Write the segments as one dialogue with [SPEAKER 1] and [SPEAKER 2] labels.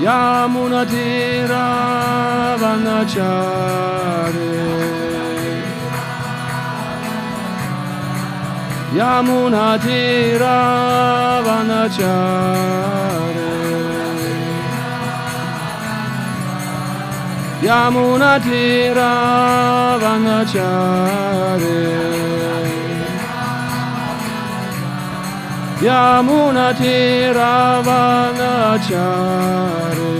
[SPEAKER 1] Yamunatira vanachare Yamunatira vanachare Yamunatira vanachare Yamunatira vanachare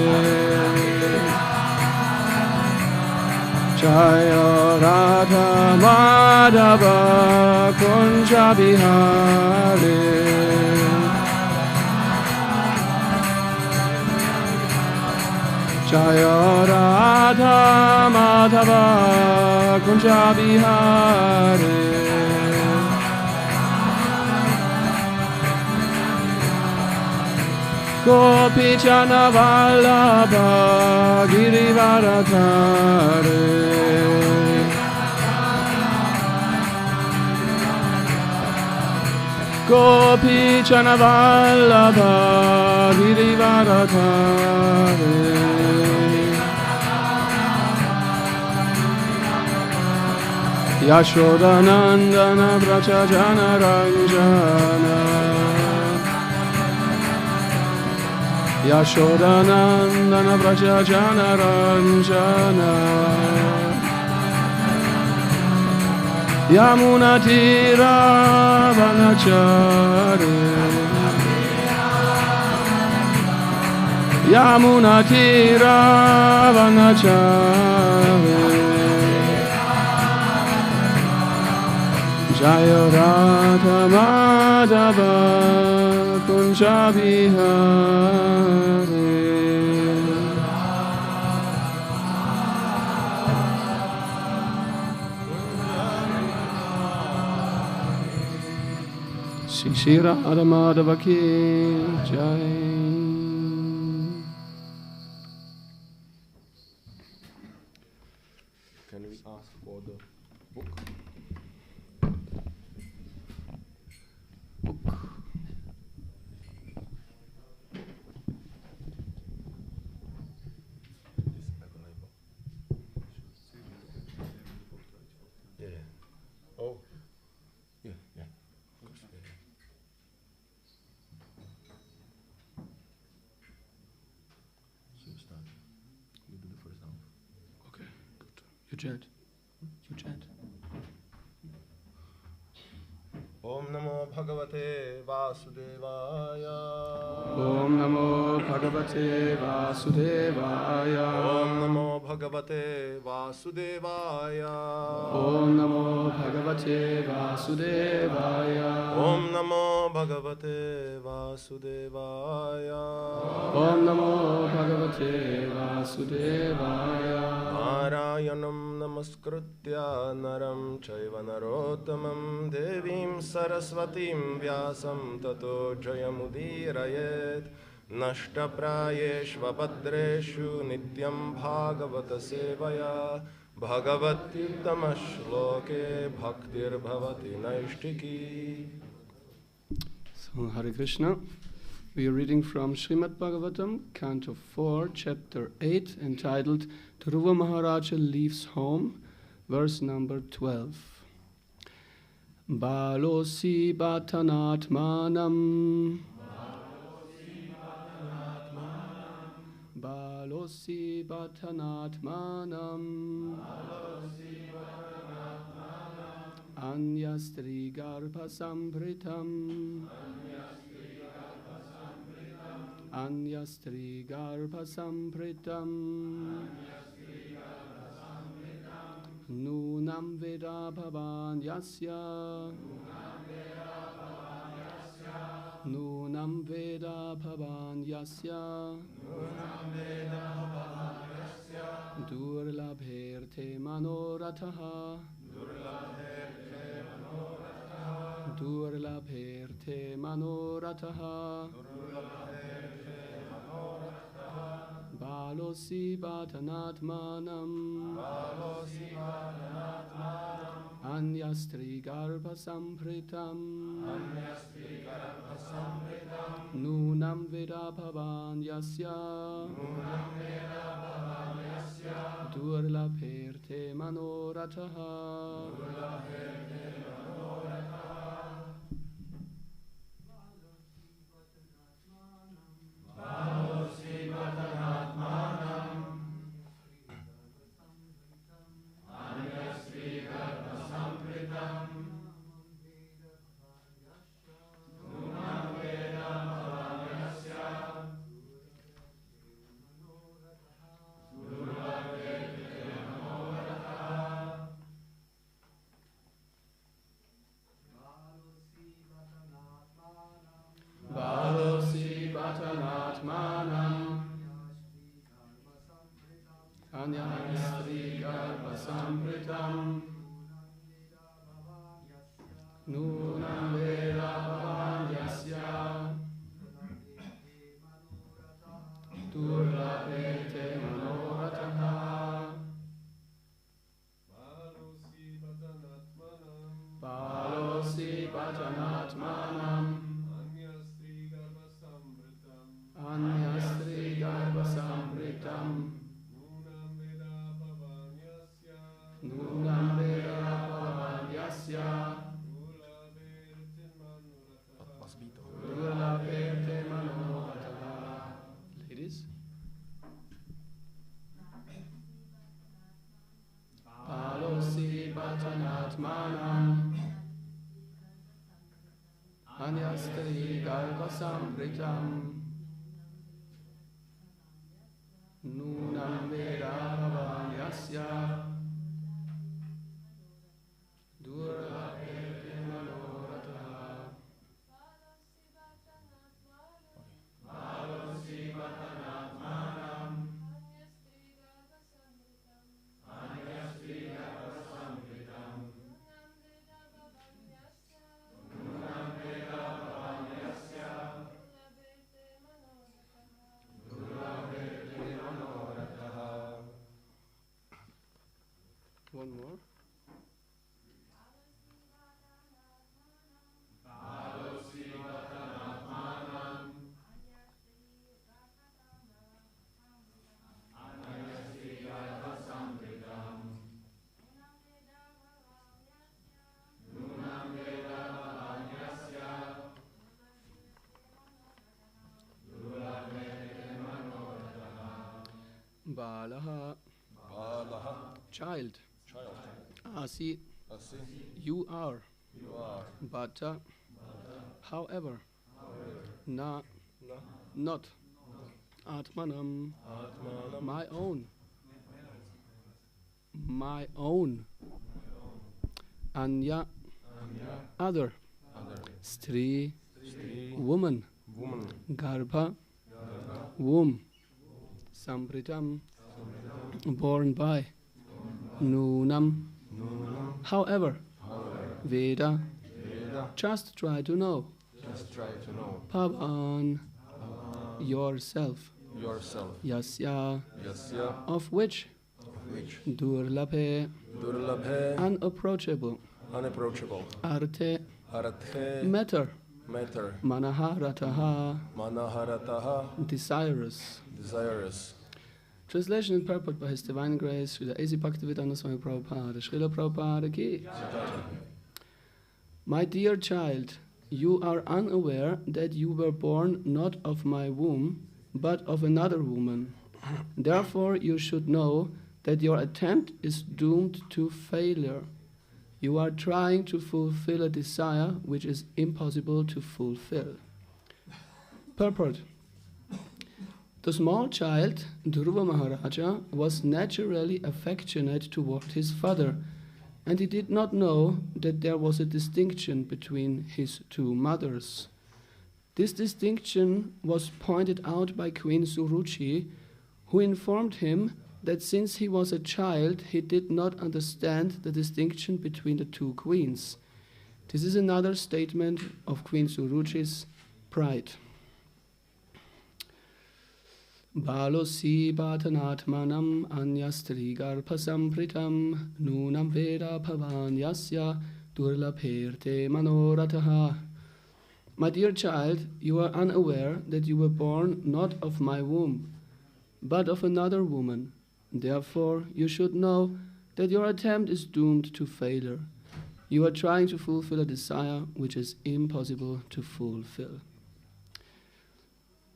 [SPEAKER 1] Jaya Radha Madhava Kunja Bihare Jaya Radha Madhava Kunja Bihare Gopi Jana Vallabha Girivaradhare Gopi Jana Vallabha Girivaradhare Yashodanandana Vraja Jana Ranjana Yashodanandana Vraja Jana Ranjana Yamunatira vanachare Yamunatira vanachare Jaya Radha Madhava Kunja Bihare Shri Radha Madhava Ki Jai.
[SPEAKER 2] Can we ask for the book? Oh, yeah. Of course. So you start. You do the first half.
[SPEAKER 1] Okay, good. You chant.
[SPEAKER 2] Om Namo Bhagavate Vasudevaya.
[SPEAKER 1] Om Namo Bhagavate Vasudevaya.
[SPEAKER 2] Om Namo Bhagavate Vasudevaya.
[SPEAKER 1] Om Namo Bhagavate Vasudevaya.
[SPEAKER 2] Om Namo Bhagavate Vasudevaya.
[SPEAKER 1] Om Namo Bhagavate Vasudevaya.
[SPEAKER 2] Narayanam namaskritya naram chaiva narottamam devim saraswatim vyasam tato jayamudirayet nashtaprayeshva bhadreshu nityam bhagavata sevaya bhagavatyutamashloke bhaktir bhavati naishtiki.
[SPEAKER 1] So, Hare Krishna. We are reading from Srimad Bhagavatam, Canto 4, Chapter 8, entitled Dhruva Maharaja Leaves Home, verse number 12. Balosi Bhatanatmanam Balosi Bhatanatmanam Anyastri Garbha Sambritam Anyastri Garbha Sambritam Nunam Veda Bhavan Yasya Nunam Veda Bhavan Yasya Durlabherte Manorataha Durlabherte Manorataha Balosi Bhatanatmanam Anyastri Garbha Sampritam Veda Bhavan Yasya Durlabherte Manorataha Balosi Bhatanatmanam Anyastri Garva Sampritam Nunam Veda Bhavan Yasya Durlabhete Manorataha Balosi Bhatanatmanam Anyastri Garva Sampritam Nunam Veda Bhavan Yasya Durlabhete Manorataha. Ladies. Balosi Bhatanatmanam Anyastri Garva Sampritam Nunam Veda Bhavan Yasya Durlabhete Manorataha. Balosi Bhatanatmanam Anyastri Garva Sampritam Nunam Veda Bhavan Yasya Durlabhete Manorataha. One more. Balosi Bhatanatmanam Anyastri Garva Sampritam Nunam Veda Bhavan Yasya Durlabhete Manorataha. Balaha. Child. Asi. You are. Bhata. However. Na. Not. Atmanam. My own. My own. Anya. Other. Stri. Woman. Garbha. Womb. Sampritam. Born by. Nunam. However. Veda. Just try to know. Bhavan. Yourself. Yasya. Of which. Durlabhe. Unapproachable. Arte. Matter. Manaharataha. Desirous. Translation and purport by His Divine Grace, Srila A.C. Bhaktivedanta Swami Prabhupada, Srila Prabhupada ki. My dear child, you are unaware that you were born not of my womb, but of another woman. Therefore, you should know that your attempt is doomed to failure. You are trying to fulfill a desire which is impossible to fulfill. Purport. The small child, Dhruva Maharaja, was naturally affectionate toward his father, and he did not know that there was a distinction between his two mothers. This distinction was pointed out by Queen Suruchi, who informed him that since he was a child, he did not understand the distinction between the two queens. This is another statement of Queen Suruchi's pride. Balosi Bhatanatmanam Anyastri Garpa Sampritam Nunam Veda Bhavan Yasya Durlabherte Manorataha. My dear child, you are unaware that you were born not of my womb, but of another woman. Therefore, you should know that your attempt is doomed to failure. You are trying to fulfill a desire which is impossible to fulfill.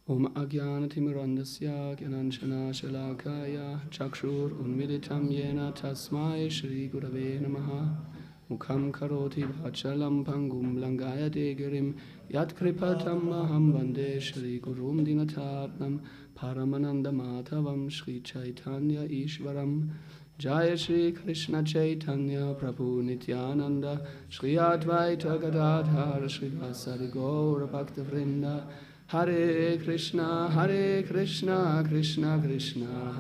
[SPEAKER 1] Om Agyanatimirandasya Gyananshana Shalakaya Chakshur Unmilitam Yena Tasmai Shri Gurave Namaha Mukham Karoti Vachalam Pangum Langaya Degirim Yat Kripatam Maham Vande Shri Gurum Dinatatnam Paramananda Madhavam Shri Chaitanya Ishvaram Jaya Shri Krishna Chaitanya Prabhu Nityananda Shri Advaita Gadadhar Shri Vasari Gaura Bhakta Vrinda Hare Krishna, Krishna Krishna,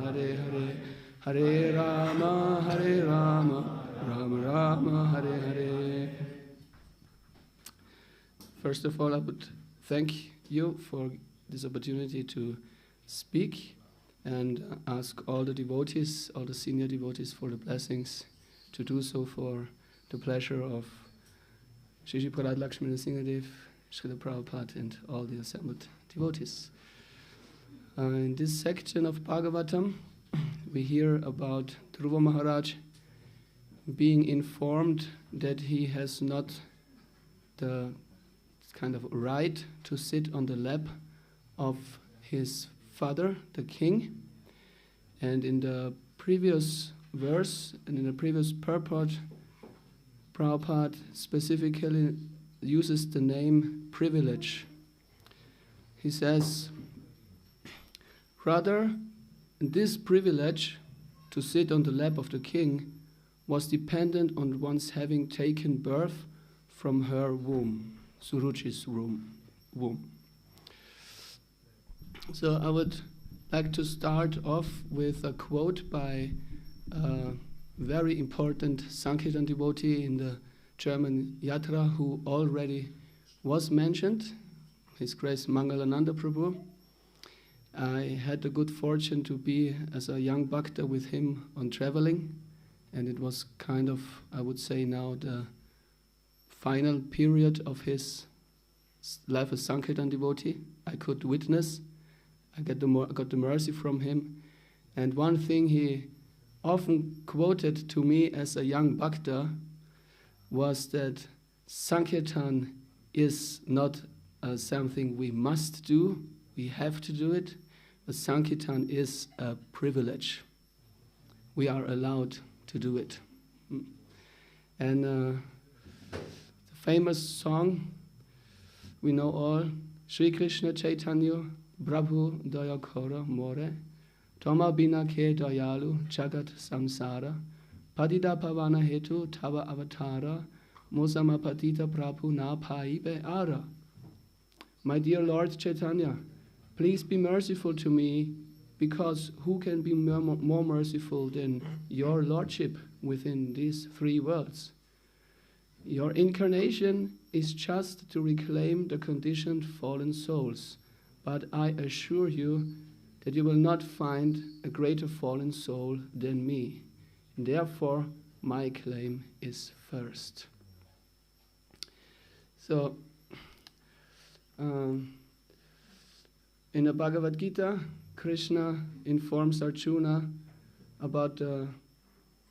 [SPEAKER 1] Hare Hare, Hare Rama, Rama Rama, Hare Hare. First of all, I would thank you for this opportunity to speak and ask all the devotees, all the senior devotees for the blessings to do so for the pleasure of Shri Prahlad Lakshmana Singhadev, Srila Prabhupada and all the assembled devotees. In this section of Bhagavatam, we hear about Dhruva Maharaj being informed that he has not the kind of right to sit on the lap of his father, the king. And in the previous verse and in the previous purport, Prabhupada specifically uses the name privilege. He says, rather, this privilege to sit on the lap of the king was dependent on one's having taken birth from her womb, Suruchi's womb. So I would like to start off with a quote by a very important Sankirtan devotee in the German Yatra who already was mentioned, His Grace Mangalananda Prabhu. I had the good fortune to be as a young bhakta with him on traveling, and it was kind of, I would say now, the final period of his life as Sankirtan devotee. I could witness, I got the mercy from him, and one thing he often quoted to me as a young bhakta was that Sankirtan is not something we must do, we have to do it, but Sankirtan is a privilege. We are allowed to do it. And the famous song we know all, Shri Krishna Chaitanya Prabhu Daya Kora More Toma Bina Ke Dayalu Jagat Samsara Padita Pavana Hetu Tava Avatara Mosama Patita Prabhu Na Paibe Ara. My dear Lord Chaitanya, please be merciful to me, because who can be more merciful than your Lordship within these three worlds? Your incarnation is just to reclaim the conditioned fallen souls, but I assure you that you will not find a greater fallen soul than me. Therefore, my claim is first. So, in the Bhagavad Gita, Krishna informs Arjuna about the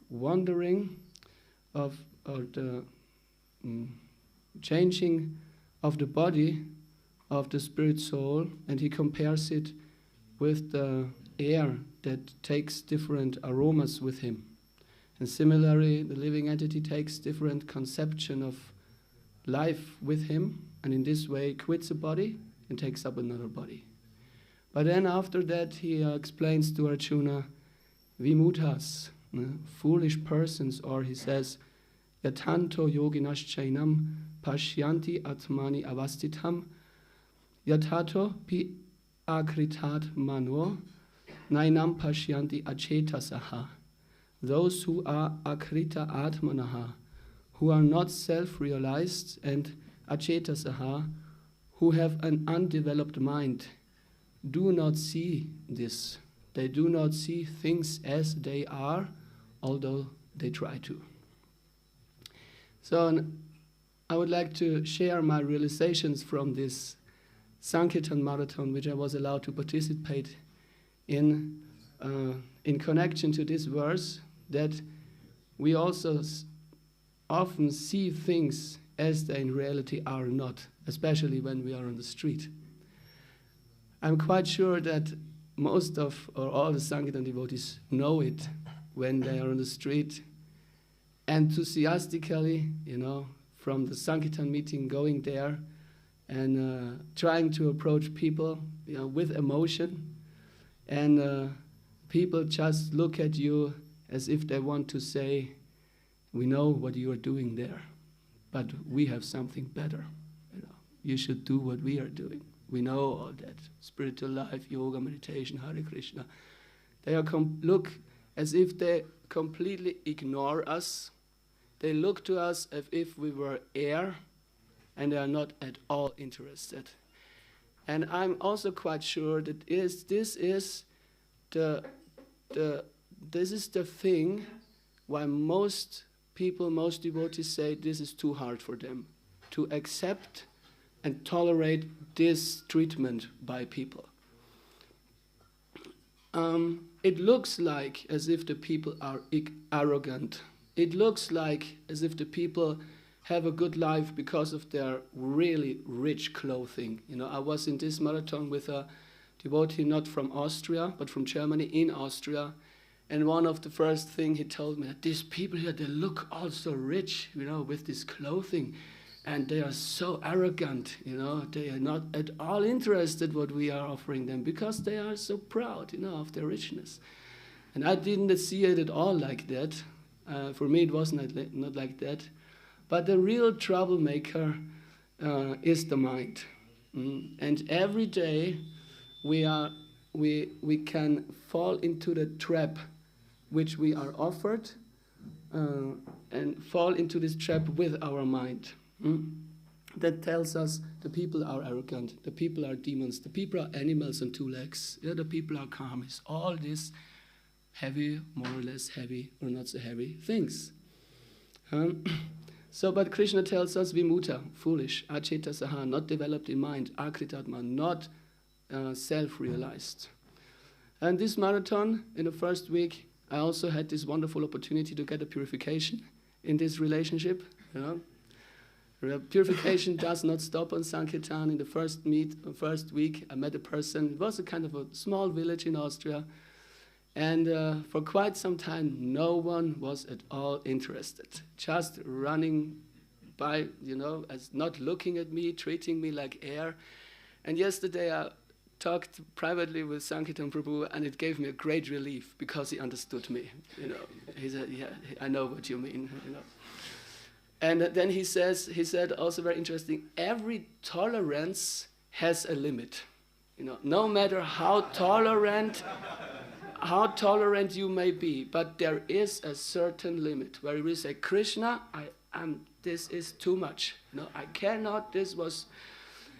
[SPEAKER 1] wandering of the changing of the body of the spirit soul, and he compares it with the air that takes different aromas with him. And similarly, the living entity takes different conception of life with him, and in this way quits a body and takes up another body. But then after that he explains to Arjuna, Vimutas, foolish persons, or he says, Yatanto yoginas chainam pashyanti atmani avastitam yatato pi akritat mano nainam pashyanti achetasaha. Those who are akrita atmanaha, who are not self-realized, and achetasaha, who have an undeveloped mind, do not see this. They do not see things as they are, although they try to. So I would like to share my realizations from this Sankirtan marathon, which I was allowed to participate in connection to this verse, that we also often see things as they in reality are not, especially when we are on the street. I'm quite sure that most of, or all the Sankirtan devotees know it when they are on the street, enthusiastically, from the Sankirtan meeting, going there and trying to approach people, with emotion, and people just look at you as if they want to say, we know what you are doing there, but we have something better. You should do what we are doing. We know all that. Spiritual life, yoga, meditation, Hare Krishna. They look as if they completely ignore us. They look to us as if we were air, and they are not at all interested. And I'm also quite sure that this is the thing why most people, most devotees say this is too hard for them to accept and tolerate this treatment by people. It looks like as if the people are arrogant. It looks like as if the people have a good life because of their really rich clothing. I was in this marathon with a devotee not from Austria, but from Germany, in Austria. And one of the first things he told me, that these people here, they look all so rich, with this clothing. And they are so arrogant, they are not at all interested what we are offering them because they are so proud, of their richness. And I didn't see it at all like that. For me, it was not like that. But the real troublemaker is the mind. And every day we can fall into the trap which we are offered and fall into this trap with our mind. That tells us the people are arrogant, the people are demons, the people are animals on two legs, the people are karmis. All these heavy, more or less heavy, or not so heavy things. But Krishna tells us vimuta, foolish, acheta saha, not developed in mind, akritatma, not self-realized. And this marathon, in the first week, I also had this wonderful opportunity to get a purification in this relationship. Purification does not stop on Sankirtan. In the first week, I met a person. It was a kind of a small village in Austria. And for quite some time, no one was at all interested. Just running by, as not looking at me, treating me like air. And yesterday I talked privately with Sankirtan Prabhu, and it gave me a great relief because he understood me. He said, "Yeah, I know what you mean." And then he said also very interesting, every tolerance has a limit. No matter how tolerant you may be, but there is a certain limit where we say, Krishna, this is too much. I cannot,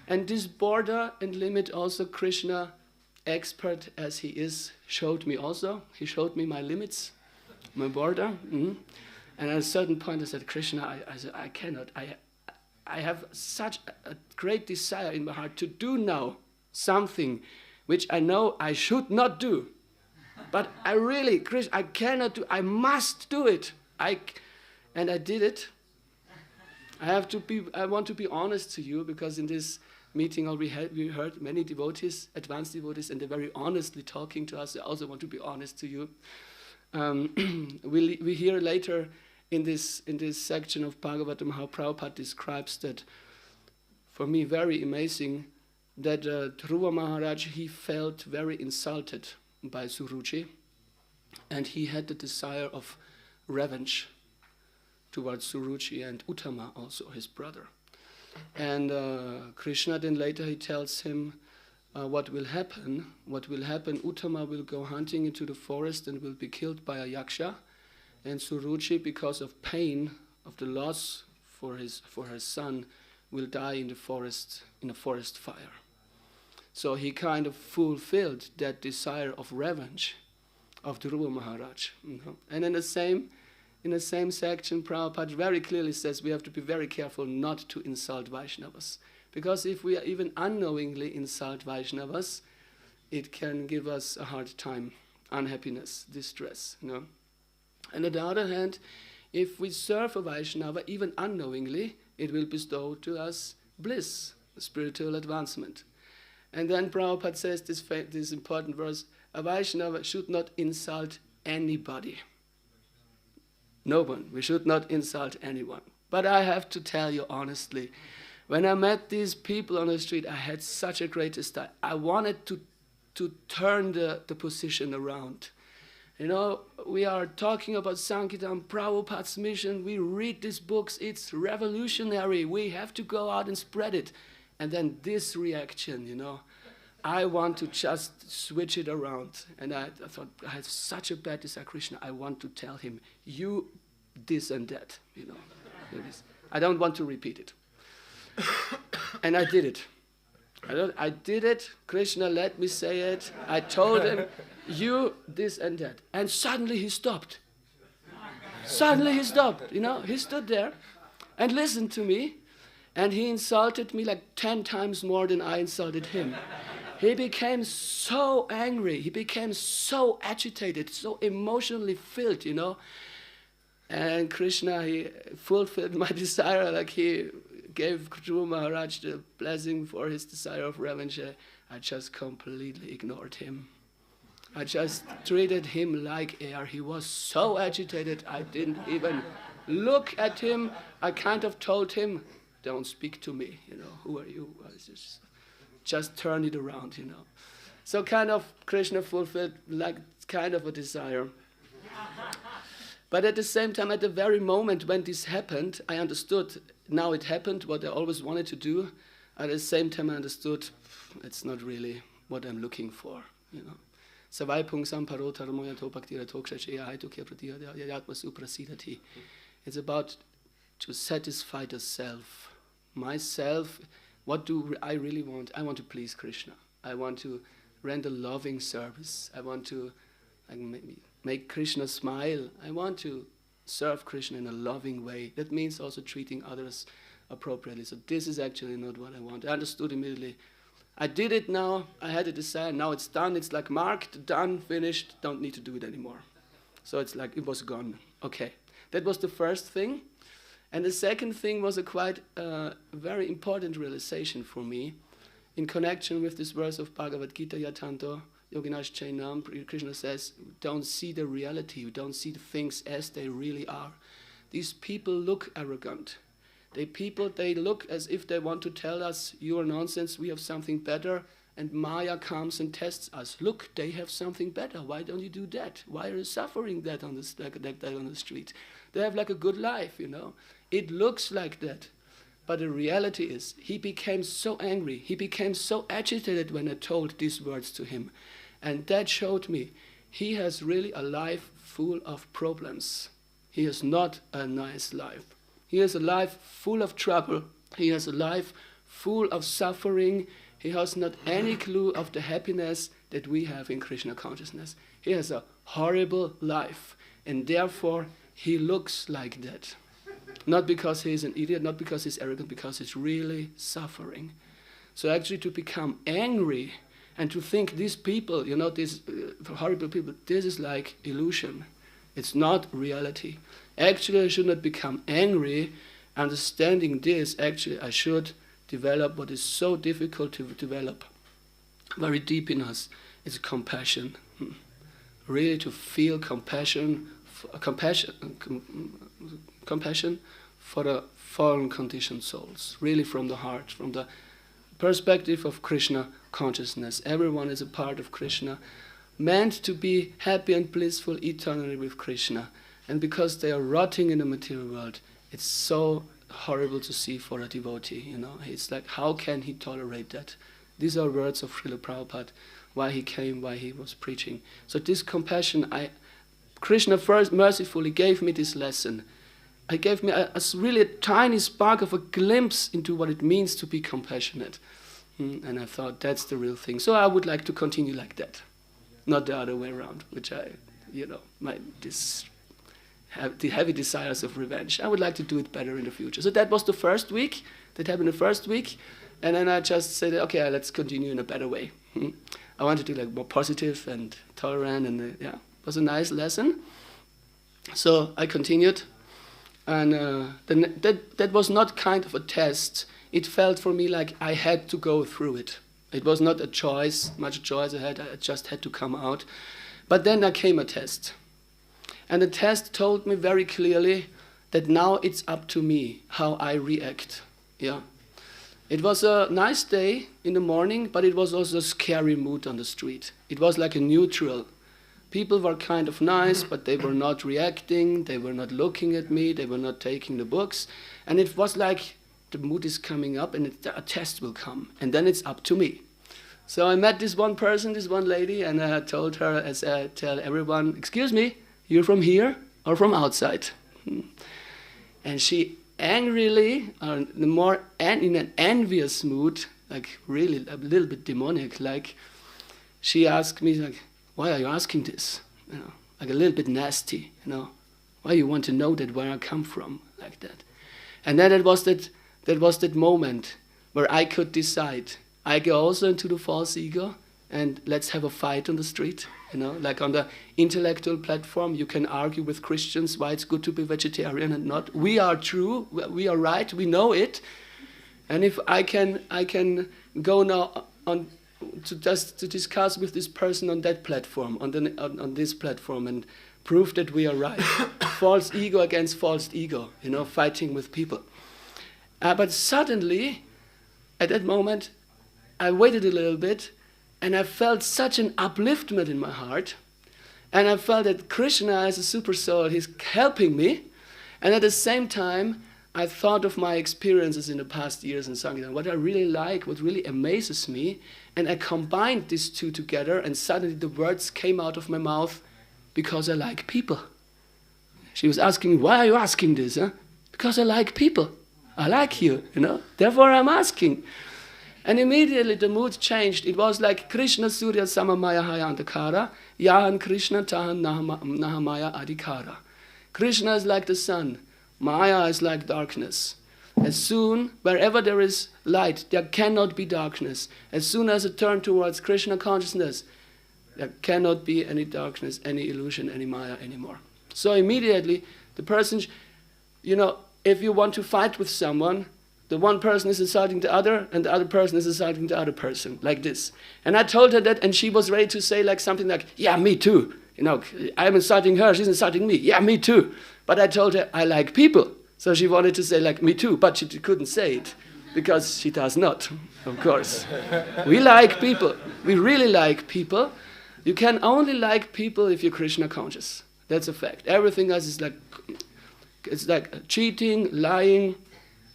[SPEAKER 1] and this border and limit also Krishna, expert as he is, showed me also. He showed me my limits, my border. And at a certain point I said, Krishna, I said, I cannot. I have such a great desire in my heart to do now something which I know I should not do. But Krishna, I cannot do, I must do it. And I did it. I want to be honest to you, because in this meeting we heard many devotees, advanced devotees, and they're very honestly talking to us. I also want to be honest to you. We hear later in this section of Bhagavatam how Prabhupada describes that, for me very amazing, that Dhruva Maharaj, he felt very insulted by Suruchi, and he had the desire of revenge towards Suruchi and Uttama, also his brother. And Krishna then later he tells him what will happen. Uttama will go hunting into the forest and will be killed by a yaksha, and Suruchi, because of pain of the loss for her son, will die in the forest, in a forest fire. So he kind of fulfilled that desire of revenge of Dhruva Maharaj. And in the in the same section, Prabhupada very clearly says we have to be very careful not to insult Vaishnavas. Because if we even unknowingly insult Vaishnavas, it can give us a hard time, unhappiness, distress, you know. And on the other hand, if we serve a Vaishnava, even unknowingly, it will bestow to us bliss, spiritual advancement. And then Prabhupada says this important verse, a Vaishnava should not insult anybody. No one. We should not insult anyone. But I have to tell you honestly, when I met these people on the street, I had such a great desire. I wanted to turn the position around. You know, we are talking about Sankirtan, Prabhupada's mission. We read these books. It's revolutionary. We have to go out and spread it. And then this reaction, you know, I want to just switch it around. And I thought, I had such a bad desire, Krishna. I want to tell him, you this and that, you know. I don't want to repeat it. And I did it. I did it. Krishna let me say it. I told him, you this and that. And suddenly he stopped. Suddenly he stopped, you know. He stood there and listened to me. And he insulted me like 10 times more than I insulted him. He became so angry. He became so agitated, so emotionally filled, you know. And Krishna, he fulfilled my desire, like he gave Dhruva Maharaj the blessing for his desire of revenge. I just completely ignored him. I just treated him like air. He was so agitated, I didn't even look at him. I kind of told him, don't speak to me, you know, who are you? Just turn it around, you know. So kind of Krishna fulfilled like kind of a desire. But at the same time, at the very moment when this happened, I understood, now it happened, what I always wanted to do. At the same time, I understood, it's not really what I'm looking for, you know. It's about to satisfy the self. Myself, what do I really want? I want to please Krishna. I want to render loving service. I want to make Krishna smile. I want to serve Krishna in a loving way. That means also treating others appropriately. So this is actually not what I want. I understood immediately. I did it now. I had a desire. Now it's done. It's like marked, done, finished. Don't need to do it anymore. So it's like it was gone. Okay. That was the first thing. And the second thing was a quite very important realization for me in connection with this verse of Bhagavad Gita, Yatanto Yoginash Chainam. Krishna says, don't see the reality, don't see the things as they really are. These people look arrogant. They look as if they want to tell us, you are nonsense, we have something better, and Maya comes and tests us. Look, they have something better. Why don't you do that? Why are you suffering that on the street? They have like a good life, you know. It looks like that. But the reality is, he became so angry, he became so agitated when I told these words to him. And that showed me, he has really a life full of problems. He has not a nice life. He has a life full of trouble. He has a life full of suffering. He has not any clue of the happiness that we have in Krishna consciousness. He has a horrible life, and therefore he looks like that. Not because he is an idiot, not because he's arrogant, because he's really suffering. So actually to become angry and to think these people, you know, these horrible people, this is like illusion. It's not reality. Actually, I should not become angry. Understanding this, actually, I should develop what is so difficult to develop very deep in us. It's compassion. Really to feel compassion for the fallen conditioned souls, really from the heart, from the perspective of Krishna consciousness. Everyone is a part of Krishna, meant to be happy and blissful eternally with Krishna. And because they are rotting in the material world, it's so horrible to see for a devotee, you know. It's like, how can he tolerate that? These are words of Srila Prabhupada, why he came, why he was preaching. So this compassion, Krishna first mercifully gave me this lesson. He gave me a really tiny spark of a glimpse into what it means to be compassionate. And I thought, that's the real thing. So I would like to continue like that. Not the other way around, which I, you know, this the heavy desires of revenge. I would like to do it better in the future. So that was the first week. That happened the first week. And then I just said, okay, let's continue in a better way. I wanted to be like more positive and tolerant, and it was a nice lesson. So I continued, and then that was not kind of a test. It felt for me like I had to go through it. It was not a choice, much choice I had. I just had to come out. But then there came a test, and the test told me very clearly that now it's up to me how I react. Yeah. It was a nice day in the morning, but it was also a scary mood on the street. It was like a neutral. People were kind of nice, but they were not reacting, they were not looking at me, they were not taking the books. And it was like the mood is coming up and a test will come, and then it's up to me. So I met this one person, this one lady, and I told her, as I tell everyone, excuse me, you're from here or from outside? And she angrily, in an envious mood, like really a little bit demonic, like she asked me, like, why are you asking this? You know, like a little bit nasty, you know, why you want to know that where I come from, like that. And then that was that moment where I could decide. I go also into the false ego, and let's have a fight on the street, you know, like on the intellectual platform. You can argue with Christians why it's good to be vegetarian and not. We are true, we are right, we know it. And if I can go now on to discuss with this person on that platform, on this platform, and prove that we are right. False ego against false ego, you know, fighting with people. But suddenly, at that moment, I waited a little bit, and I felt such an upliftment in my heart. And I felt that Krishna as a super soul, he's helping me. And at the same time, I thought of my experiences in the past years in Sankirtan, what I really like, what really amazes me. And I combined these two together, and suddenly the words came out of my mouth, because I like people. She was asking me, why are you asking this? Huh? Because I like people. I like you, you know. Therefore I'm asking. And immediately the mood changed. It was like Krishna Surya Samamaya Hayantakara, Yahan Krishna Tahan Nahamaya Adhikara. Krishna is like the sun, Maya is like darkness. As soon, wherever there is light, there cannot be darkness. As soon as it turns towards Krishna consciousness, there cannot be any darkness, any illusion, any Maya anymore. So immediately, the person, you know, if you want to fight with someone, the one person is insulting the other, and the other person is insulting the other person, like this. And I told her that, and she was ready to say like something like, yeah, me too. You know, I'm insulting her, she's insulting me. Yeah, me too. But I told her, I like people. So she wanted to say like, me too, but she couldn't say it, because she does not, of course. We like people. We really like people. You can only like people if you're Krishna conscious. That's a fact. Everything else is like, it's like cheating, lying,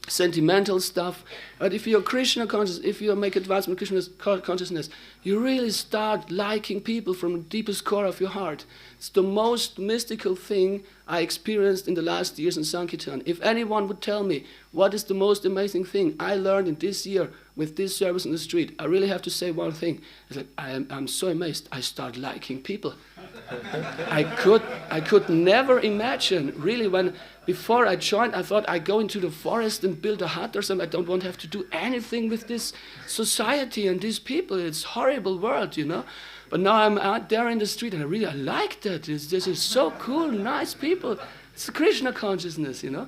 [SPEAKER 1] sentimental stuff. But if you're Krishna conscious, if you make advancement Krishna consciousness, you really start liking people from the deepest core of your heart. It's the most mystical thing I experienced in the last years in Sankirtan. If anyone would tell me what is the most amazing thing I learned in this year with this service on the street, I really have to say one thing. It's like, I'm so amazed, I start liking people. I could never imagine, really, before I joined, I thought I'd go into the forest and build a hut or something. I don't want to have to do anything with this society and these people. It's a horrible world, you know. But now I'm out there in the street, and I like that. This is so cool, nice people. It's the Krishna consciousness, you know.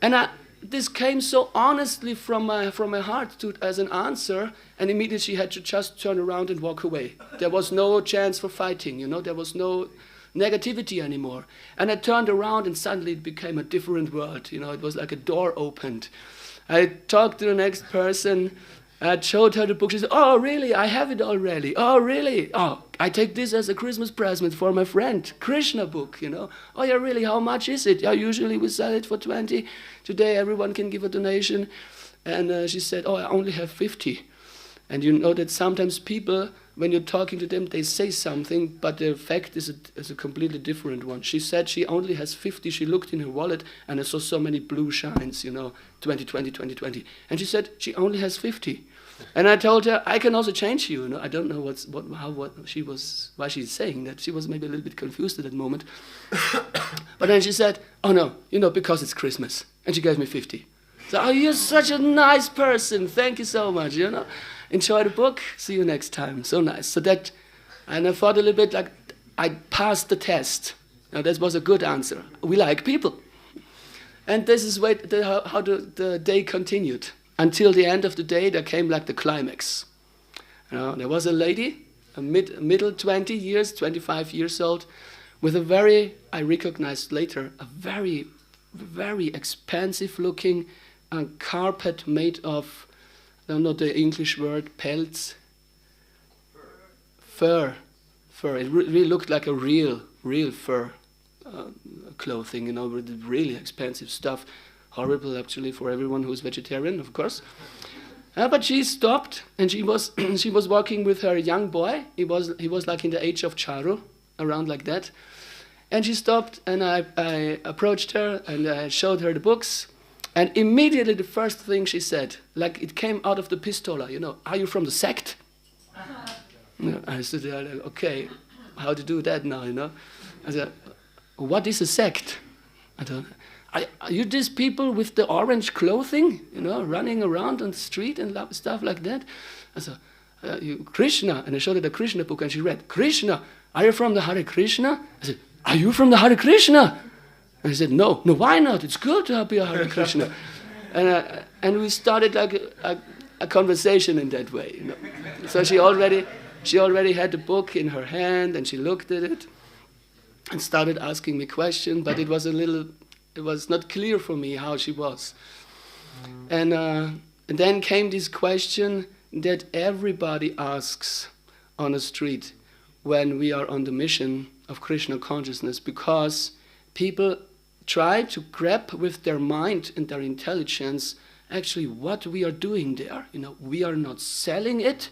[SPEAKER 1] And this came so honestly from my heart as an answer, and immediately she had to just turn around and walk away. There was no chance for fighting, you know. There was no negativity anymore. And I turned around, and suddenly it became a different world. You know, it was like a door opened. I talked to the next person. I showed her the book. She said, oh, really? I have it already. Oh, really? Oh, I take this as a Christmas present for my friend. Krishna book, you know. Oh, yeah, really? How much is it? Yeah, usually we sell it for 20. Today everyone can give a donation. And she said, oh, I only have 50. And you know that sometimes people, when you're talking to them, they say something, but the fact is a completely different one. She said she only has 50. She looked in her wallet, and I saw so many blue shines, you know, 2020, 2020. And she said she only has 50. And I told her, I can also change you. I don't know why she's saying that. She was maybe a little bit confused at that moment. But then she said, oh no, because it's Christmas. And she gave me 50. So, oh, you're such a nice person. Thank you so much, Enjoy the book. See you next time. So nice. And I thought a little bit like I passed the test. Now, that was a good answer. We like people. And this is how the day continued. Until the end of the day, there came like the climax. There was a lady, a middle 20 years, 25 years old, with I recognized later, a very, very expensive looking carpet made of, I don't know the English word, pelts? Fur. It really looked like a real fur clothing, with really expensive stuff. Horrible, actually, for everyone who's vegetarian, of course. But she stopped, and she was she was walking with her young boy. He was like in the age of Charu, around like that. And she stopped, and I approached her, and I showed her the books. And immediately the first thing she said, like it came out of the pistola, are you from the sect? I said, okay, how to do that now, I said, what is a sect? I don't know. Are you these people with the orange clothing, running around on the street and stuff like that? I said, you Krishna, and I showed her the Krishna book, and she read, Krishna, are you from the Hare Krishna? I said, are you from the Hare Krishna? And she said, no, why not? It's good to be a Hare Krishna. And we started like a conversation in that way. So she already had the book in her hand, and she looked at it and started asking me questions, but it was not clear for me how she was. And then came this question that everybody asks on the street when we are on the mission of Krishna consciousness, because people try to grab with their mind and their intelligence actually what we are doing there. We are not selling it,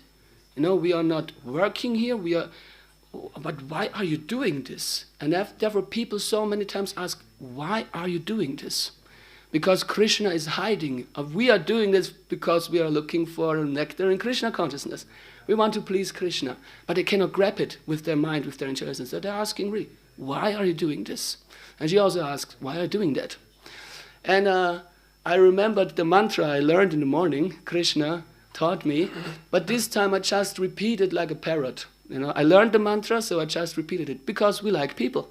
[SPEAKER 1] we are not working here, but why are you doing this? And therefore people so many times ask, why are you doing this? Because Krishna is hiding. We are doing this because we are looking for nectar in Krishna consciousness. We want to please Krishna, but they cannot grab it with their mind, with their intelligence. So they're asking really, why are you doing this? And she also asked, why are you doing that? And I remembered the mantra I learned in the morning, Krishna taught me, but this time I just repeated like a parrot. I learned the mantra, so I just repeated it, because we like people.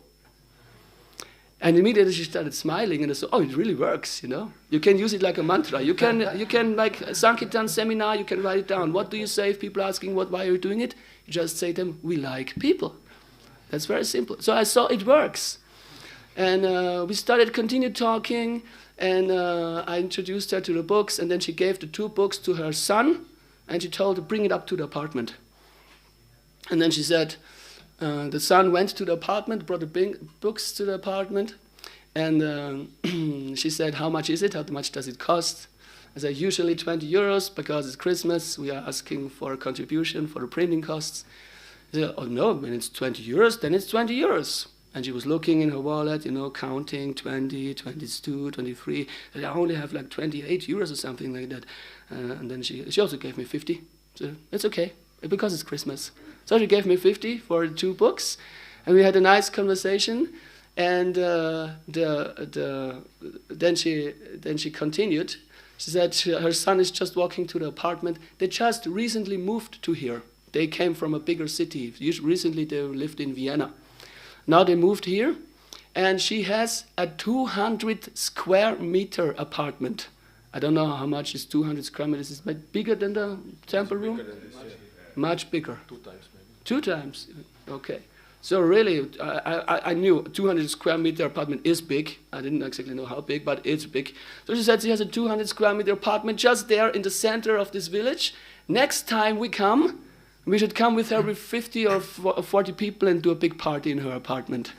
[SPEAKER 1] And immediately she started smiling, and I said, oh, it really works, You can use it like a mantra. You can like a Sankirtan seminar, you can write it down. What do you say if people are asking, why are you doing it? You just say to them, we like people. That's very simple. So I saw it works. And we continued talking, and I introduced her to the books, and then she gave the 2 books to her son, and she told her, bring it up to the apartment. And then she said, the son went to the apartment, brought the books to the apartment, and she said, how much is it? How much does it cost? I said, usually 20 euros, because it's Christmas, we are asking for a contribution for the printing costs. She said, oh no, when it's 20 euros, then it's 20 euros. And she was looking in her wallet, counting 20, 22, 23. I only have like 28 euros or something like that. And then she also gave me 50. So it's okay, because it's Christmas. So she gave me 50 for the 2 books, and we had a nice conversation. And then she continued. She said her son is just walking to the apartment. They just recently moved to here. They came from a bigger city. Recently they lived in Vienna. Now they moved here, and she has a 200 square meter apartment. I don't know how much is 200 square meters. Is it bigger than the temple room?
[SPEAKER 2] Bigger than this, yeah.
[SPEAKER 1] Much bigger.
[SPEAKER 2] 2 times maybe.
[SPEAKER 1] 2 times? Okay. So really, I knew 200 square meter apartment is big. I didn't exactly know how big, but it's big. So she said she has a 200 square meter apartment just there in the center of this village. Next time we should come with her with 50 or 40 people and do a big party in her apartment.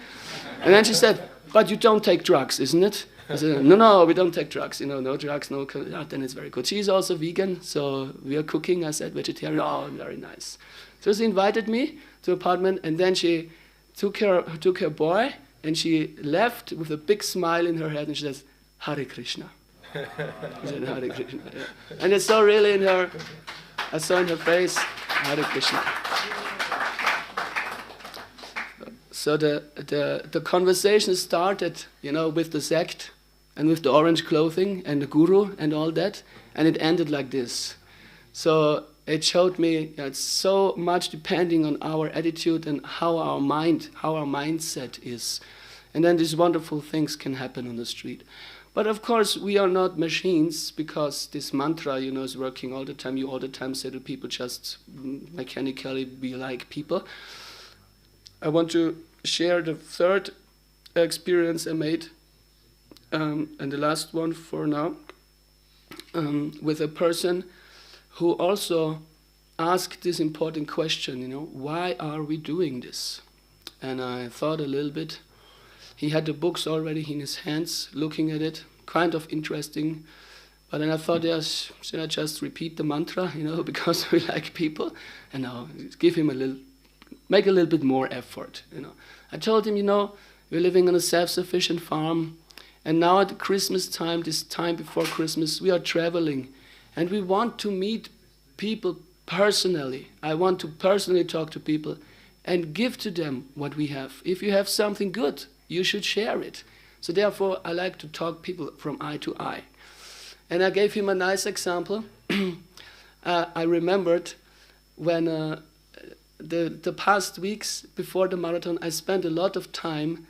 [SPEAKER 1] And then she said, but you don't take drugs, isn't it? I said, no, we don't take drugs. No drugs, no. Then it's very good. She's also vegan, so we are cooking. I said, vegetarian. Oh, very nice. So she invited me to her apartment, and then she took her boy, and she left with a big smile in her head, and she says, Hare Krishna. She said, Hare Krishna. Yeah. And I saw really in her I saw in her face, Hare Krishna. So the conversation started, with the sect and with the orange clothing and the guru and all that, and it ended like this. So it showed me it's so much depending on our attitude and how our mindset is. And then these wonderful things can happen on the street. But of course, we are not machines, because this mantra, is working all the time. You all the time say to people, just mechanically be like people. I want to share the third experience I made, and the last one for now, with a person who also asked this important question, why are we doing this? And I thought a little bit. He had the books already in his hands, looking at it, kind of interesting. But then I thought, yes, should I just repeat the mantra, because we like people, and now give him make a little bit more effort, I told him, we're living on a self-sufficient farm, and now at Christmas time, this time before Christmas, we are traveling, and we want to meet people personally. I want to personally talk to people and give to them what we have. If you have something good, you should share it. So therefore, I like to talk people from eye to eye. And I gave him a nice example. I remembered when the past weeks before the marathon, I spent a lot of time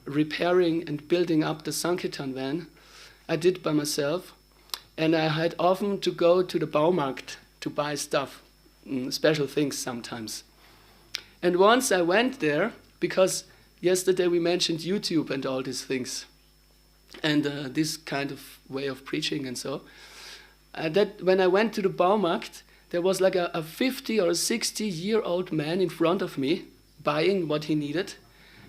[SPEAKER 1] repairing and building up the Sankirtan van. I did by myself. And I had often to go to the Baumarkt to buy stuff, special things sometimes. And once I went there, because yesterday we mentioned YouTube and all these things, and this kind of way of preaching and so, that when I went to the Baumarkt, there was like a 50 or 60-year-old man in front of me buying what he needed,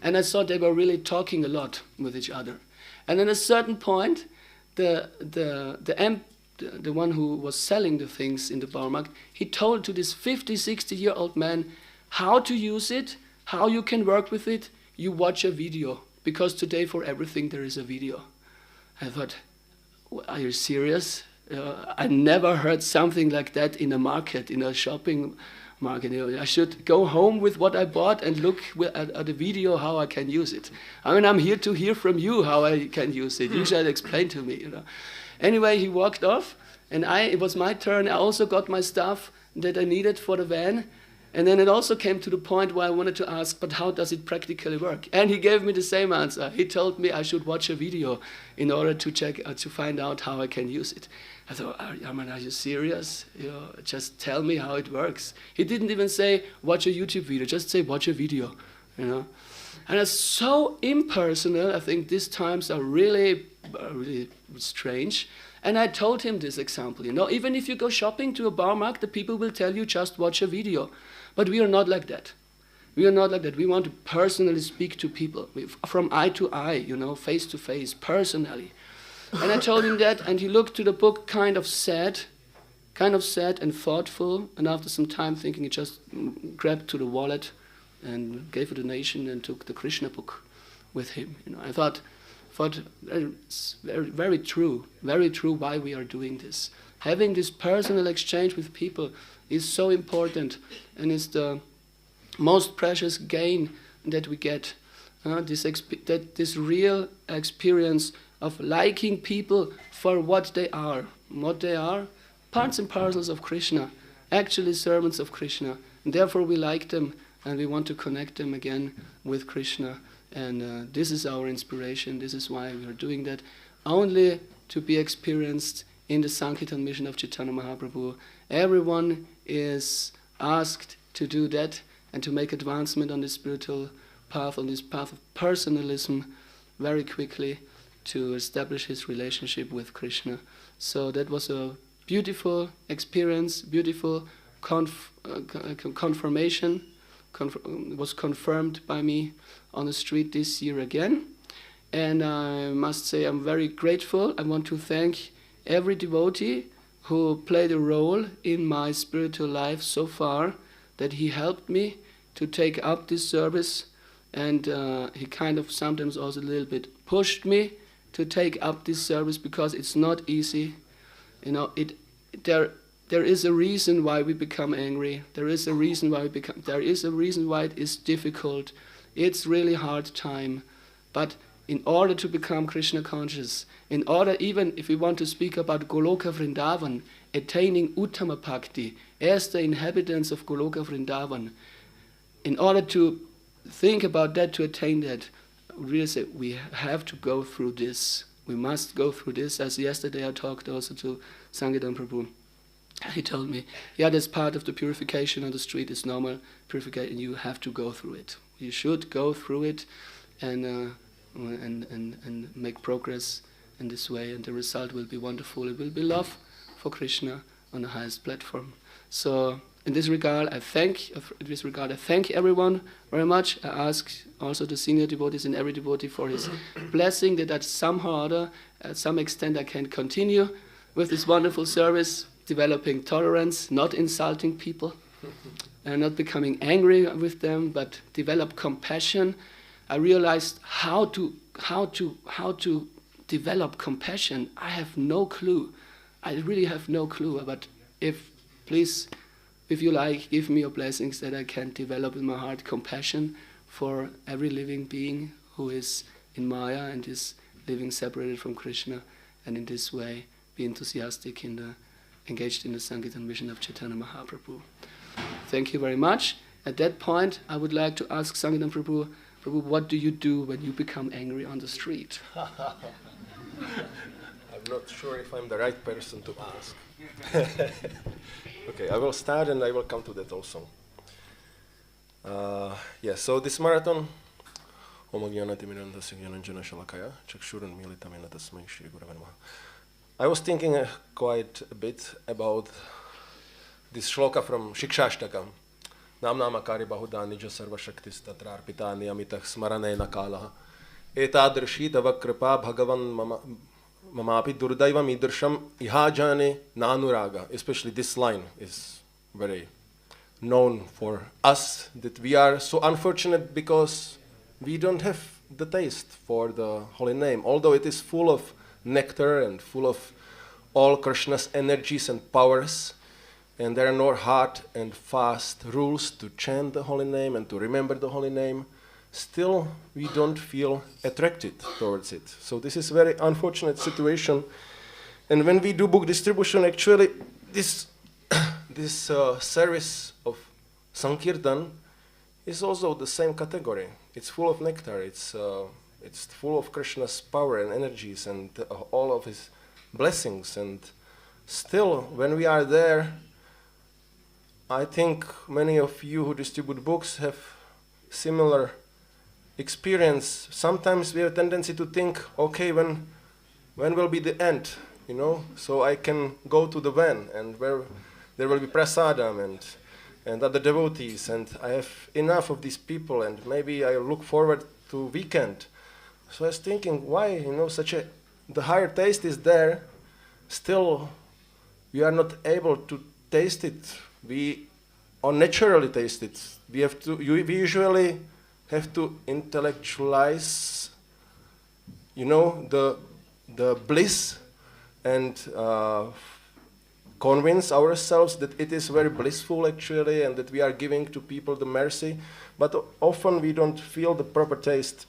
[SPEAKER 1] and I saw they were really talking a lot with each other. And at a certain point, the one who was selling the things in the Baumarkt, he told to this 50, 60-year-old man how to use it, how you can work with it. You watch a video, because today for everything there is a video. I thought, are you serious? I never heard something like that in a market, in a shopping market. I should go home with what I bought and look at the video how I can use it. I'm here to hear from you how I can use it. You should explain to me. Anyway, he walked off, and it was my turn. I also got my stuff that I needed for the van. And then it also came to the point where I wanted to ask, but how does it practically work? And he gave me the same answer. He told me I should watch a video in order to check, to find out how I can use it. I thought, are you serious? Just tell me how it works. He didn't even say, watch a YouTube video, just say, watch a video, And it's so impersonal. I think these times are really strange. And I told him this example, even if you go shopping to a Baumarkt, the people will tell you just watch a video. But we are not like that. We are not like that. We want to personally speak to people, from eye to eye, face to face, personally. And I told him that, and he looked to the book kind of sad and thoughtful. And after some time thinking, he just grabbed to the wallet and gave a donation and took the Krishna book with him. I thought it's very, very true why we are doing this. Having this personal exchange with people is so important, and it's the most precious gain that we get. This real experience of liking people for what they are, parts and parcels of Krishna, actually servants of Krishna. And therefore we like them, and we want to connect them again with Krishna. And this is our inspiration. This is why we are doing that, only to be experienced in the Sankirtan mission of Chaitanya Mahaprabhu. Everyone is asked to do that and to make advancement on this spiritual path, on this path of personalism, very quickly, to establish his relationship with Krishna. So that was a beautiful experience, beautiful confirmation. Was confirmed by me on the street this year again. And I must say I'm very grateful. I want to thank every devotee who played a role in my spiritual life so far, that he helped me to take up this service, and he kind of sometimes also a little bit pushed me to take up this service, because it's not easy. there is a reason why we become angry. There is a reason why it is difficult. It's really hard time. But in order to become Krishna conscious, in order, even if we want to speak about Goloka Vrindavan, attaining Uttama Bhakti, as the inhabitants of Goloka Vrindavan, in order to think about that, to attain that, really say we have to go through this. We must go through this. As yesterday I talked also to Sankirtan Prabhu. He told me, yeah, that's part of the purification on the street, is normal purification. You have to go through it. You should go through it and make progress in this way, and the result will be wonderful. It will be love for Krishna on the highest platform. So in this regard, I thank everyone very much. I ask also the senior devotees and every devotee for his blessing, that somehow or other, at some extent, I can continue with this wonderful service, developing tolerance, not insulting people, and not becoming angry with them, but develop compassion. I realized how to develop compassion. I have no clue. I really have no clue. But please, if you like, give me your blessings that I can develop in my heart compassion for every living being who is in Maya and is living separated from Krishna, and in this way be enthusiastic engaged in the Sankirtan mission of Chaitanya Mahaprabhu. Thank you very much. At that point, I would like to ask Sankirtan Prabhu, what do you do when you become angry on the street?
[SPEAKER 3] I'm not sure if I'm the right person to ask. Okay, I will start and I will come to that also. So this marathon, I was thinking quite a bit about this shloka from Shikshastakam. Namnamakari bahuda nija sarva shaktis tatrarpita niyamitah smaranena kalaha. Etadrishi tava kripa bhagavan mamapi durdaivam idrsham ihajane nanuraga. Especially this line is very known for us, that we are so unfortunate because we don't have the taste for the holy name, although it is full of nectar and full of all Krishna's energies and powers, and there are no hard and fast rules to chant the holy name and to remember the holy name. Still, we don't feel attracted towards it. So this is a very unfortunate situation. And when we do book distribution, actually, this service of Sankirtan is also the same category. It's full of nectar. It's full of Krishna's power and energies and all of his blessings. And still, when we are there, I think many of you who distribute books have similar experience. Sometimes we have a tendency to think, okay, when will be the end, so I can go to the van and where there will be prasadam and other devotees, and I have enough of these people, and maybe I look forward to weekend. So I was thinking, why, the higher taste is there, still we are not able to taste it. We unnaturally taste it. We usually have to intellectualize, the bliss and convince ourselves that it is very blissful actually, and that we are giving to people the mercy. But often we don't feel the proper taste.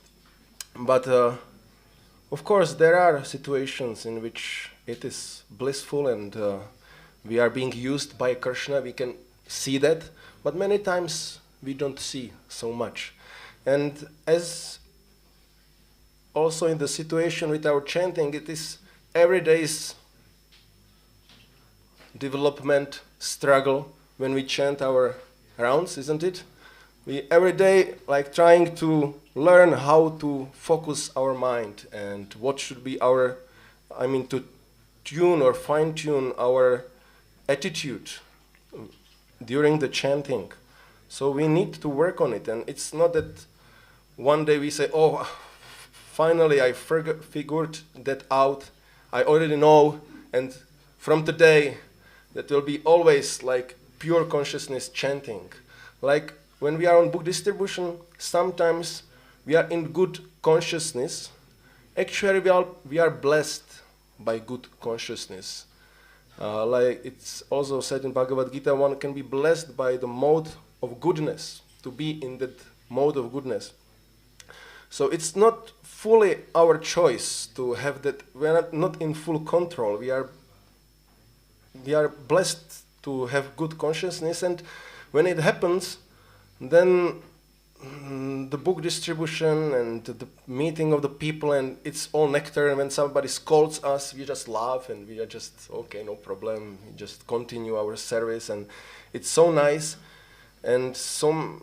[SPEAKER 3] But of course there are situations in which it is blissful and we are being used by Krishna. We can see that, but many times we don't see so much. And as also in the situation with our chanting, it is every day's development struggle when we chant our rounds, isn't it? We every day trying to learn how to focus our mind and what should be to tune or fine-tune our attitude during the chanting. So we need to work on it, and it's not that one day we say, oh, finally I figured that out, I already know, and from today that will be always pure consciousness chanting. Like when we are on book distribution, sometimes we are in good consciousness. Actually we are blessed by good consciousness. Like it's also said in Bhagavad Gita, one can be blessed by the mode of goodness, to be in that mode of goodness. So it's not fully our choice to have that. We are not in full control. We are blessed to have good consciousness, and when it happens, then the book distribution and the meeting of the people, and it's all nectar. And when somebody scolds us, we just laugh and we are just, okay, no problem. We just continue our service, and it's so nice. And so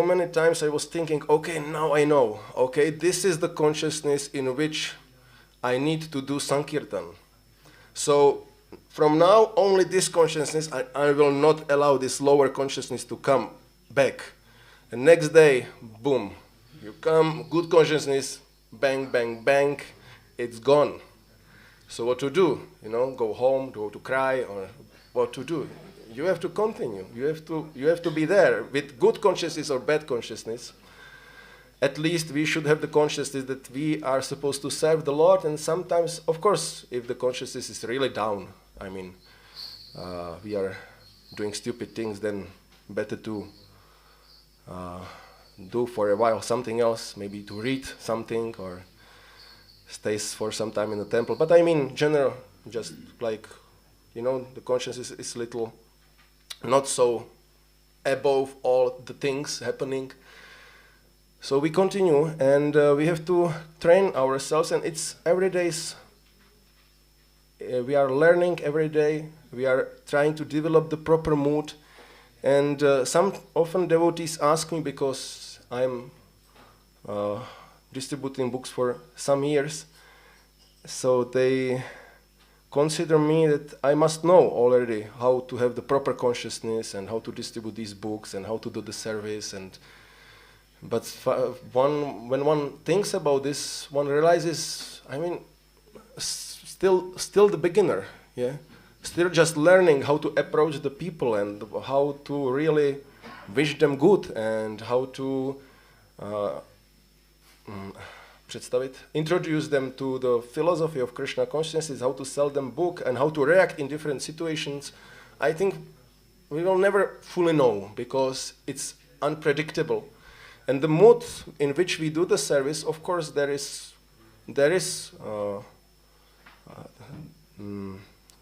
[SPEAKER 3] many times I was thinking, okay, now I know. Okay, this is the consciousness in which I need to do Sankirtan. So from now, only this consciousness, I will not allow this lower consciousness to come back. And next day, boom, you come, good consciousness, bang, bang, bang, it's gone. So what to do? Go home, go to cry, or what to do? You have to continue. You have to be there with good consciousness or bad consciousness. At least we should have the consciousness that we are supposed to serve the Lord. And sometimes, of course, if the consciousness is really down, we are doing stupid things, then better to do for a while something else, maybe to read something or stays for some time in the temple. But general, just like, the consciousness is little, not so above all the things happening. So we continue, and we have to train ourselves, and it's every day. We are learning every day. We are trying to develop the proper mood. And often devotees ask me, because I'm distributing books for some years, so they consider me that I must know already how to have the proper consciousness and how to distribute these books and how to do the service. But when one thinks about this, one realizes, still the beginner, yeah. Still just learning how to approach the people and how to really wish them good and how to introduce them to the philosophy of Krishna consciousness, how to sell them book and how to react in different situations. I think we will never fully know because it's unpredictable. And the mood in which we do the service, of course,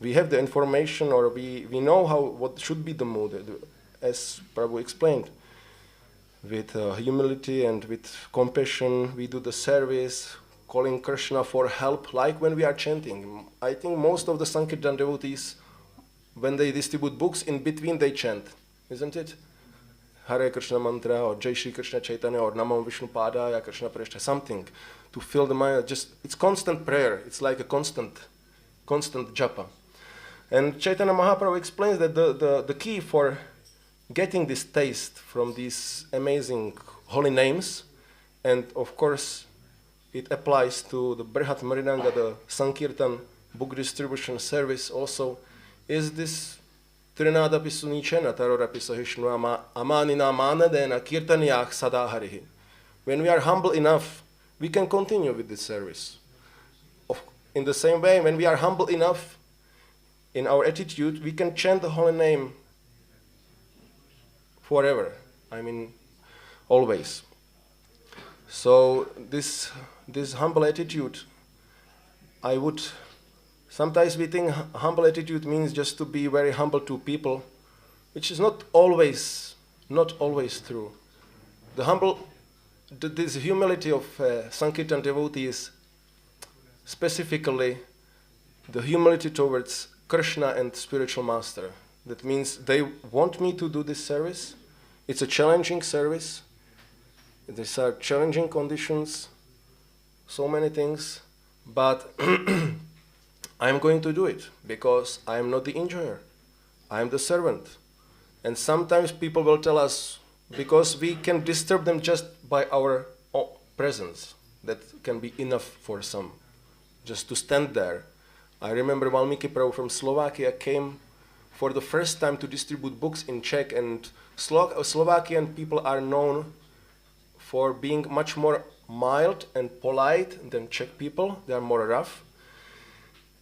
[SPEAKER 3] we have the information, or we know what should be the mood, as Prabhu explained. With humility and with compassion, we do the service, calling Krishna for help, like when we are chanting. I think most of the Sankirtan devotees, when they distribute books, in between they chant, isn't it? Hare Krishna mantra, or Jai Shri Krishna Chaitanya, or Namam Vishnu Padaya Krishna Preshta, something to fill the mind. It's constant prayer. It's like a constant japa. And Chaitanya Mahaprabhu explains that the key for getting this taste from these amazing holy names, and of course it applies to the Brihat Mridanga, the Sankirtan book distribution service also, is this Trinadapi Sunichena Tarorapi Sahishnua Amanina Manadena Kirtaniyach Sadaharihi. When we are humble enough, we can continue with this service. In the same way, when we are humble enough in our attitude, we can chant the holy name forever. Always. So this humble attitude, sometimes we think humble attitude means just to be very humble to people, which is not always true. This humility of Sankirtan devotees, specifically the humility towards Krishna and spiritual master. That means they want me to do this service. It's a challenging service. These are challenging conditions, so many things, but I'm going to do it because I'm not the enjoyer. I'm the servant. And sometimes people will tell us, because we can disturb them just by our presence, that can be enough for some, just to stand there. I remember Valmiki Prabhu from Slovakia came for the first time to distribute books in Czech, and Slovakian people are known for being much more mild and polite than Czech people. They are more rough.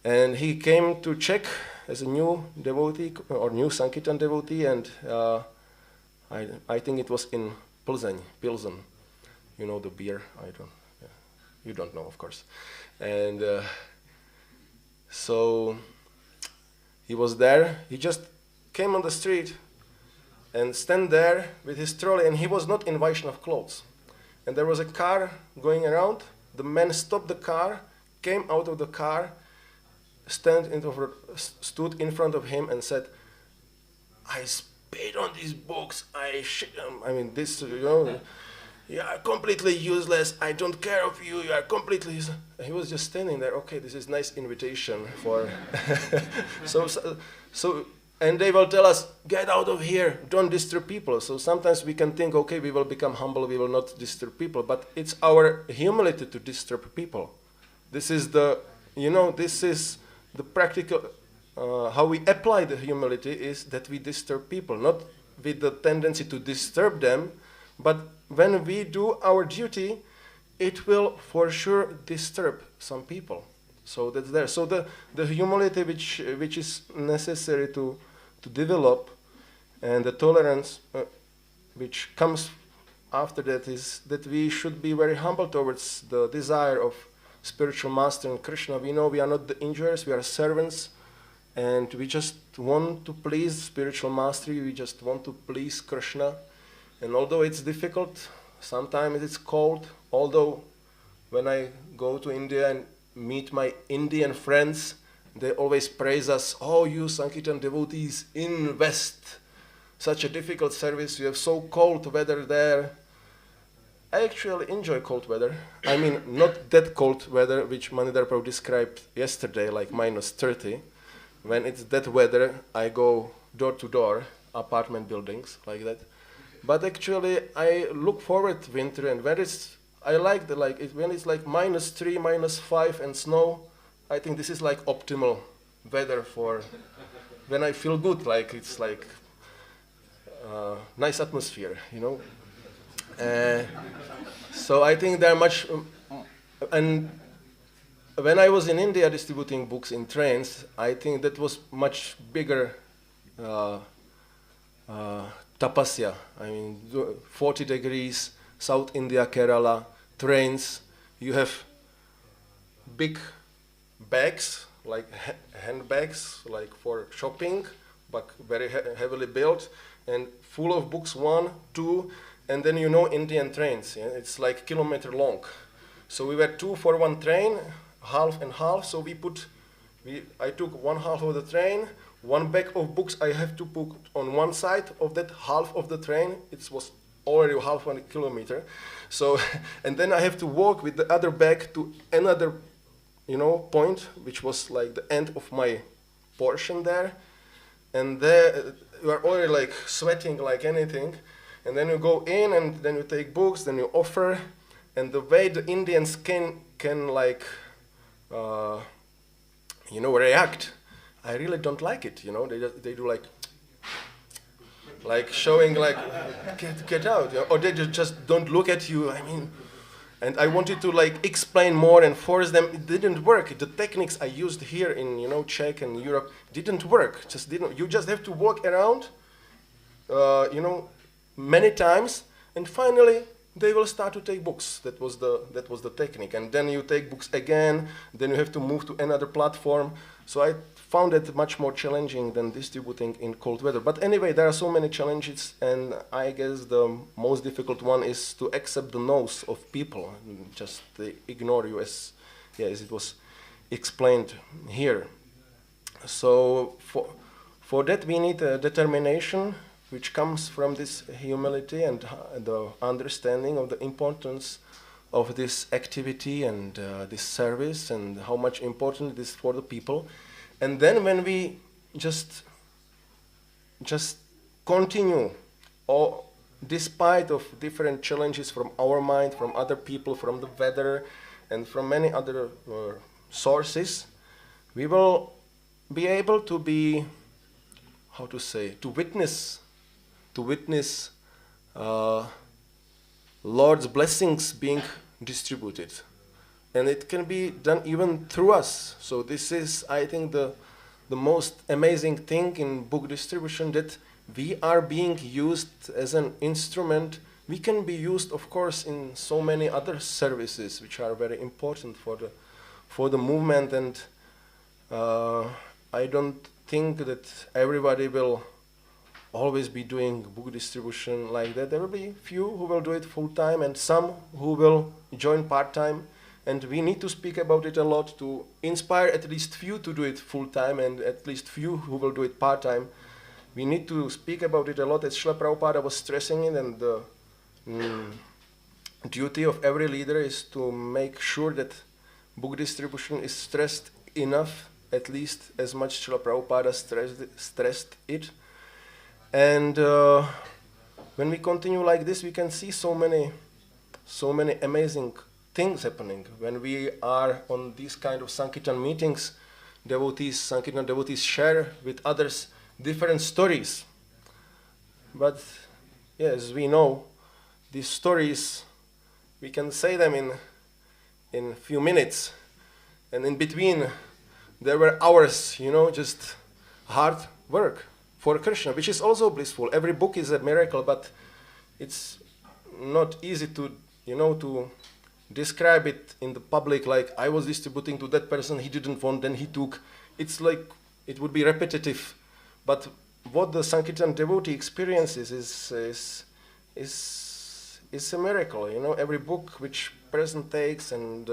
[SPEAKER 3] And he came to Czech as a new devotee or new Sankirtan devotee, and I think it was in Pilsen. You know the beer? Yeah. You don't know, of course. And so he was there. He just came on the street and stand there with his trolley, and he was not in Vaishnav clothes. And there was a car going around. The man stopped the car, came out of the car, stood in front of him and said, "I spit on these books. This, you are completely useless. I don't care of you. You are completely useless." He was just standing there. Okay, this is nice invitation for. so, and they will tell us, "Get out of here. Don't disturb people." So sometimes we can think, okay, we will become humble. We will not disturb people. But it's our humility to disturb people. This is the, this is the practical. How we apply the humility is that we disturb people, not with the tendency to disturb them, but when we do our duty, it will for sure disturb some people. So that's there. So the humility which is necessary to develop, and the tolerance which comes after that, is that we should be very humble towards the desire of spiritual master and Krishna. We know we are not the enjoyers, we are servants, and we just want to please spiritual mastery, we just want to please Krishna. And although it's difficult, sometimes it's cold, although when I go to India and meet my Indian friends, they always praise us, "Oh, you Sankirtan devotees in West, such a difficult service, you have so cold weather there." I actually enjoy cold weather. I mean, not that cold weather which Manidhar Prabhu described yesterday, like -30. When it's that weather, I go door to door, apartment buildings, like that. But actually, I look forward to winter, and when I like when it's like -3, -5 and snow. I think this is like optimal weather for when I feel good. Like it's like nice atmosphere, So I think there are much, and when I was in India distributing books in trains, I think that was much bigger tapasya. I mean, 40 degrees, South India, Kerala, trains. You have big bags, like handbags, like for shopping, but very heavily built, and full of books, 1, 2, and then Indian trains, it's like kilometer long. So we were 2 for 1 train, half and half, so I took 1/2 of the train, 1 bag of books I have to put on one side of that half of the train. It was already half 1 kilometer. So, and then I have to walk with the other bag to another, point, which was like the end of my portion there. And there you are already like sweating like anything. And then you go in, and then you take books, then you offer. And the way the Indians can like, react, I really don't like it. They do like showing like get out, or they just don't look at you. I mean, and I wanted to like explain more and force them. It didn't work. The techniques I used here in Czech and Europe didn't work. Just didn't. You just have to walk around, many times, and finally they will start to take books. That was the technique. And then you take books again. Then you have to move to another platform. So I found it much more challenging than distributing in cold weather. But anyway, there are so many challenges, and I guess the most difficult one is to accept the no's of people. Just they ignore you, as it was explained here. So for that we need a determination, which comes from this humility and the understanding of the importance of this activity and this service, and how much important it is for the people. And then when we just continue, despite of different challenges from our mind, from other people, from the weather, and from many other sources, we will be able to be, to witness Lord's blessings being distributed. And it can be done even through us. So this is, I think, the the most amazing thing in book distribution, that we are being used as an instrument. We can be used, of course, in so many other services which are very important for the movement, and I don't think that everybody will always be doing book distribution like that. There will be few who will do it full time and some who will join part time, and we need to speak about it a lot to inspire at least few to do it full time and at least few who will do it part time. We need to speak about it a lot, as Srila Prabhupada was stressing it, and the duty of every leader is to make sure that book distribution is stressed enough, at least as much Srila Prabhupada stressed it. And when we continue like this, we can see so many amazing things happening. When we are on these kind of Sankirtan meetings, Sankirtan devotees share with others different stories. But yes, we know these stories, we can say them in a few minutes, and in between there were hours, just hard work for Krishna, which is also blissful. Every book is a miracle, but it's not easy to describe it in the public, like I was distributing to that person, he didn't want, then he took. It's like, it would be repetitive. But what the Sankirtan devotee experiences is a miracle. Every book which person takes and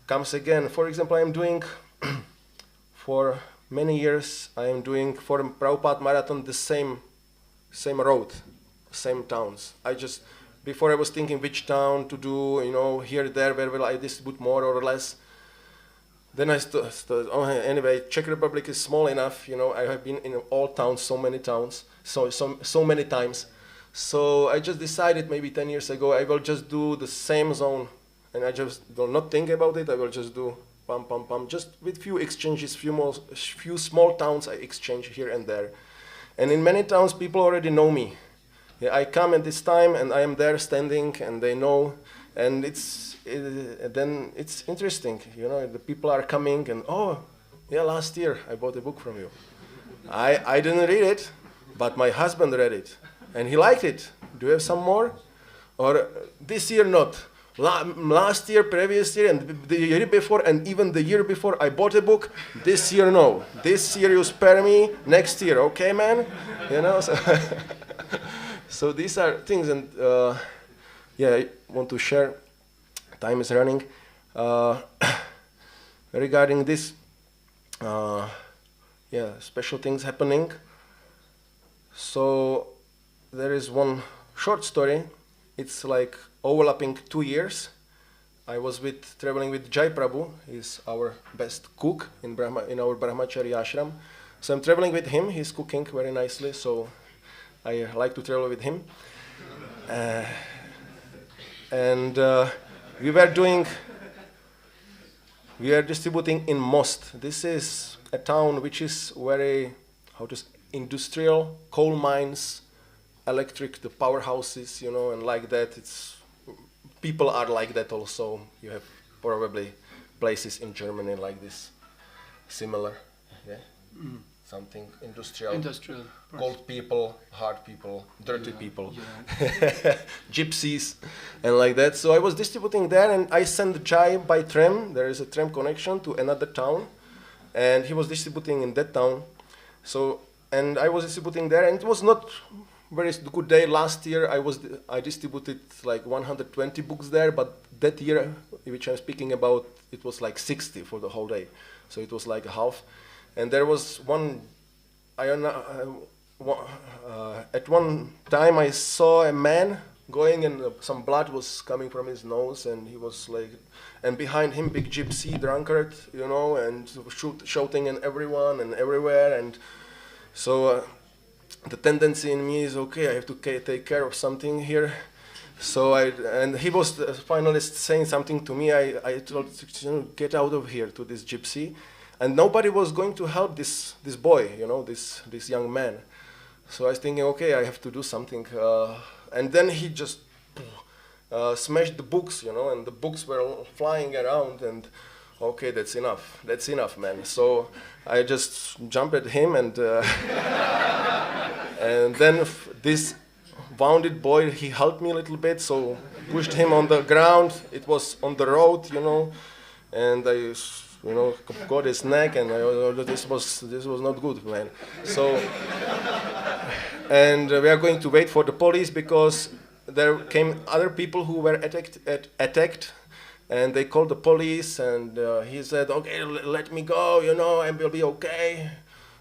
[SPEAKER 3] comes again. For example, I am doing for many years, I am doing for Prabhupada Marathon the same road, same towns. Before I was thinking which town to do, here, there, where will I distribute more or less. Then I anyway, Czech Republic is small enough, I have been in all towns, so many towns, so many times. So I just decided maybe 10 years ago, I will just do the same zone, and I just will not think about it, I will just do pam, pam, pam, just with few exchanges, few small towns I exchange here and there. And in many towns, people already know me. Yeah, I come at this time, and I am there standing, and they know, and then it's interesting, the people are coming, and oh, yeah, last year I bought a book from you. I didn't read it, but my husband read it, and he liked it. Do you have some more? Or this year not. Last year, previous year, and the year before, and even the year before, I bought a book. This year, no. This year you spare me. Next year, okay, man? So these are things, and I want to share. Time is running. Regarding this, special things happening. So there is one short story. It's like overlapping 2 years. I was traveling with Jai Prabhu. He's our best cook in our Brahmachari ashram. So I'm traveling with him. He's cooking very nicely, so I like to travel with him. We are distributing in Most. This is a town which is very, industrial, coal mines, electric, the powerhouses, and like that. People are like that also. You have probably places in Germany like this, similar, yeah? Mm. Something industrial. Cold people, hard people, dirty people, gypsies, and like that. So I was distributing there, and I sent Jai by tram. There is a tram connection to another town, and he was distributing in that town. And I was distributing there, and it was not very good day. Last year I distributed like 120 books there, but that year, which I'm speaking about, it was like 60 for the whole day. So it was like a half. And there was at one time I saw a man going, and some blood was coming from his nose, and he was like, and behind him big gypsy drunkard, and shouting at everyone and everywhere. And so the tendency in me is, okay, I have to take care of something here. So and he was finally saying something to me. I told, get out of here, to this gypsy. And nobody was going to help this boy, this young man. So I was thinking, okay, I have to do something. And then he just smashed the books, and the books were flying around. And okay, that's enough, man. So I just jumped at him, and and then this wounded boy, he helped me a little bit, so pushed him on the ground. It was on the road, and I, got his neck, and this was not good, man. So, and we are going to wait for the police because there came other people who were attacked, and they called the police, and he said, okay, let me go, I will be okay.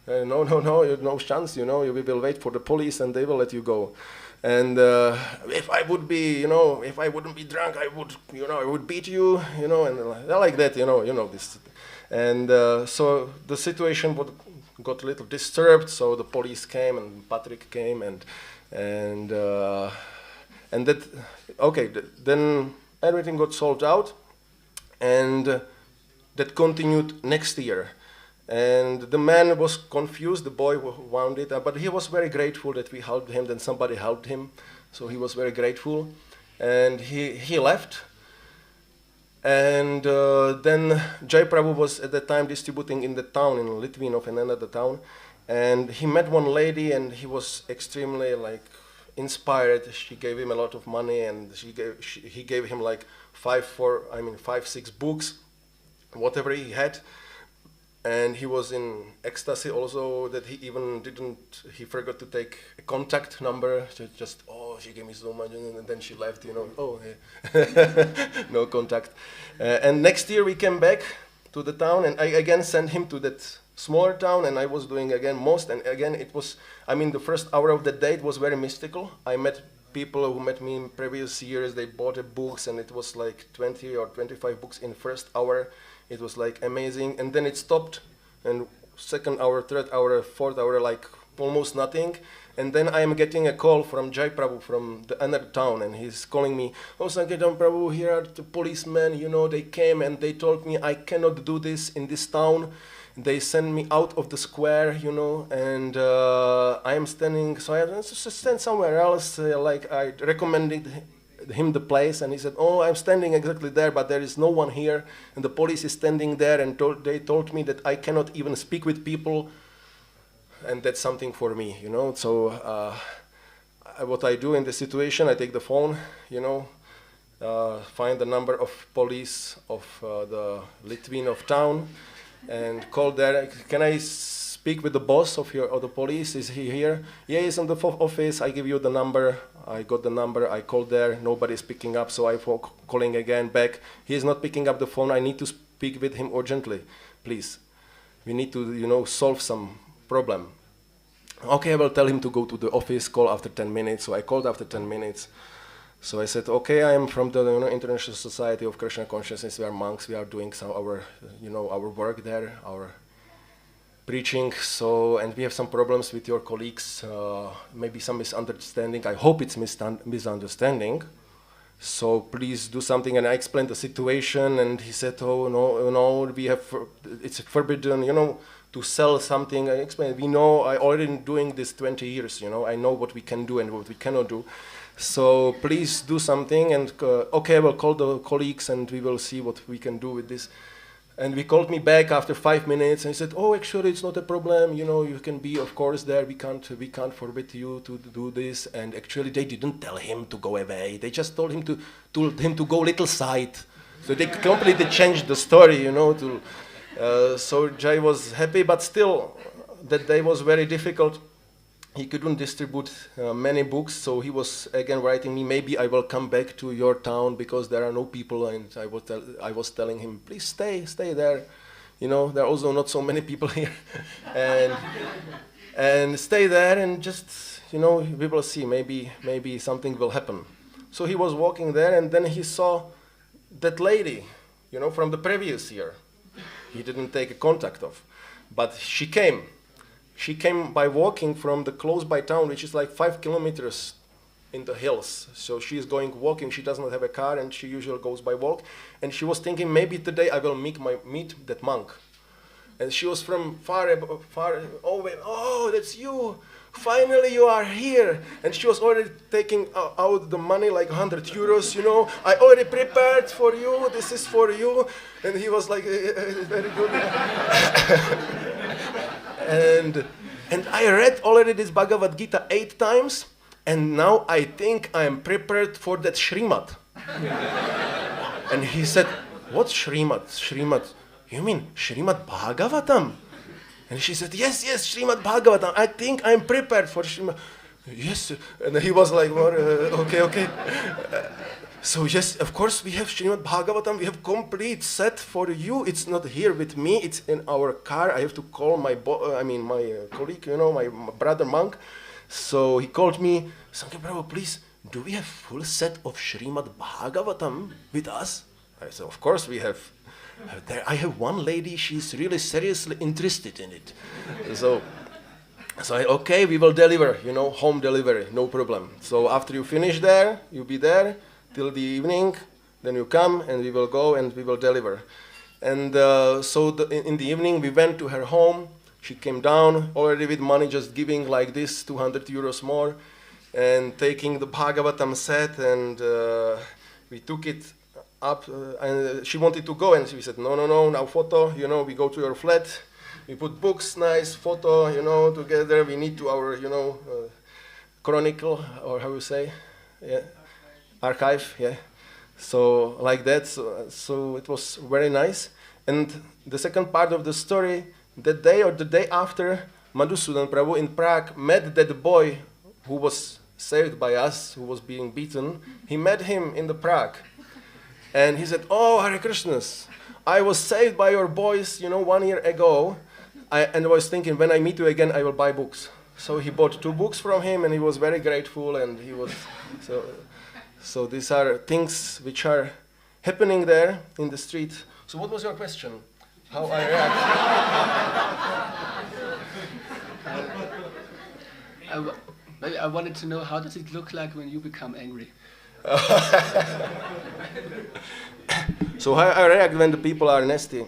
[SPEAKER 3] No chance, we will wait for the police and they will let you go. And if I would be, if I wouldn't be drunk, I would beat you, and like that, this. And so the situation got a little disturbed, so the police came and Patrick came and that, okay, then everything got solved out, and that continued next year. And the man was confused, the boy wounded, but he was very grateful that we helped him, then somebody helped him, so he was very grateful. And he left. And then Jai Prabhu was at that time distributing in the town, in Litvinov, in another town, and he met one lady, and he was extremely inspired. She gave him a lot of money, and he gave him 5-6 books, whatever he had. And he was in ecstasy also that he forgot to take a contact number. She gave me so much, and then she left, no contact. And next year we came back to the town, and I again sent him to that smaller town, and I was doing again most, and again it was, the first hour of the day it was very mystical. I met people who met me in previous years, they bought books, and it was 20 or 25 books in first hour. It was amazing, and then it stopped, and second hour, third hour, fourth hour, almost nothing. And then I am getting a call from Jai Prabhu from the another town, and he's calling me, oh, Sankirtan Prabhu, here are the policemen, they came and they told me I cannot do this in this town. They sent me out of the square, and I am standing, so I have to stand somewhere else, I recommended him the place, and he said, oh, I'm standing exactly there, but there is no one here, and the police is standing there, and they told me that I cannot even speak with people, and that's something for me, So what I do in this situation, I take the phone, find the number of police of the Litvinov town, and call there. Can I speak with the boss of the police? Is he here? Yeah, he's in the office. I give you the number. I got the number. I called there. Nobody's picking up, so I'm calling again back. He's not picking up the phone. I need to speak with him urgently, please. We need to, solve some problem. Okay, I will tell him to go to the office. Call after 10 minutes. So I called after 10 minutes. So I said, okay, I am from the International Society of Krishna Consciousness. We are monks. We are doing our work there, our preaching. So, and we have some problems with your colleagues. Maybe some misunderstanding. I hope it's misunderstanding. So please do something. And I explained the situation. And he said, oh no, it's forbidden, to sell something. I explained, I already been doing this 20 years. I know what we can do and what we cannot do. So please do something, and okay, I will call the colleagues and we will see what we can do with this. And he called me back after 5 minutes and he said, oh, actually it's not a problem, you can be, of course, there, we can't forbid you to do this. And actually they didn't tell him to go away, they just told him to go little side. So they completely changed the story, so Jai was happy, but still that day was very difficult. He couldn't distribute many books, so he was again writing me, maybe I will come back to your town because there are no people, and I was telling him, please stay there. There are also not so many people here. and stay there and just, we will see, maybe something will happen. So he was walking there, and then he saw that lady, from the previous year. He didn't take a contact of, but she came. She came by walking from the close by town, which is 5 kilometers in the hills. So she's going walking. She does not have a car, and she usually goes by walk. And she was thinking, maybe today I will meet that monk. And she was from far away. Oh, that's you. finally you are here. And she was already taking out the money, like 100 euros, I already prepared for you, this is for you. And he was like, very good. and I read already this Bhagavad Gita 8 times, and now I think I am prepared for that Srimad. And he said, what's Srimad? Srimad, you mean Srimad Bhagavatam? And she said, yes, Srimad Bhagavatam. I think I'm prepared for Srimad. Yes. And he was like, okay. So yes, of course we have Srimad Bhagavatam. We have complete set for you. It's not here with me. It's in our car. I have to call my colleague, my brother monk. So he called me, Sankar Prabhu, please, do we have full set of Srimad Bhagavatam with us? I said, of course we have. I have one lady, she's really seriously interested in it. So okay, we will deliver, home delivery, no problem. So after you finish there, you'll be there till the evening, then you come and we will go and we will deliver. And in the evening we went to her home. She came down already with money, just giving like this, 200 euros more, and taking the Bhagavatam set, and we took it up, and she wanted to go, and we said, no, now photo, we go to your flat, we put books, nice photo, together, we need to our, chronicle, or how you say, archive, yeah. So like that, so it was very nice. And the second part of the story, that day or the day after, Madhusudan Prabhu in Prague met that boy who was saved by us, who was being beaten. He met him in the Prague. And he said, oh, Hare Krishnas, I was saved by your boys, 1 year ago. And I was thinking, when I meet you again, I will buy books. So he bought 2 books from him, and he was very grateful. And he was, so these are things which are happening there in the street. So what was your question? How I react?
[SPEAKER 1] Maybe I wanted to know, how does it look like when you become angry?
[SPEAKER 3] So how I react when the people are nasty?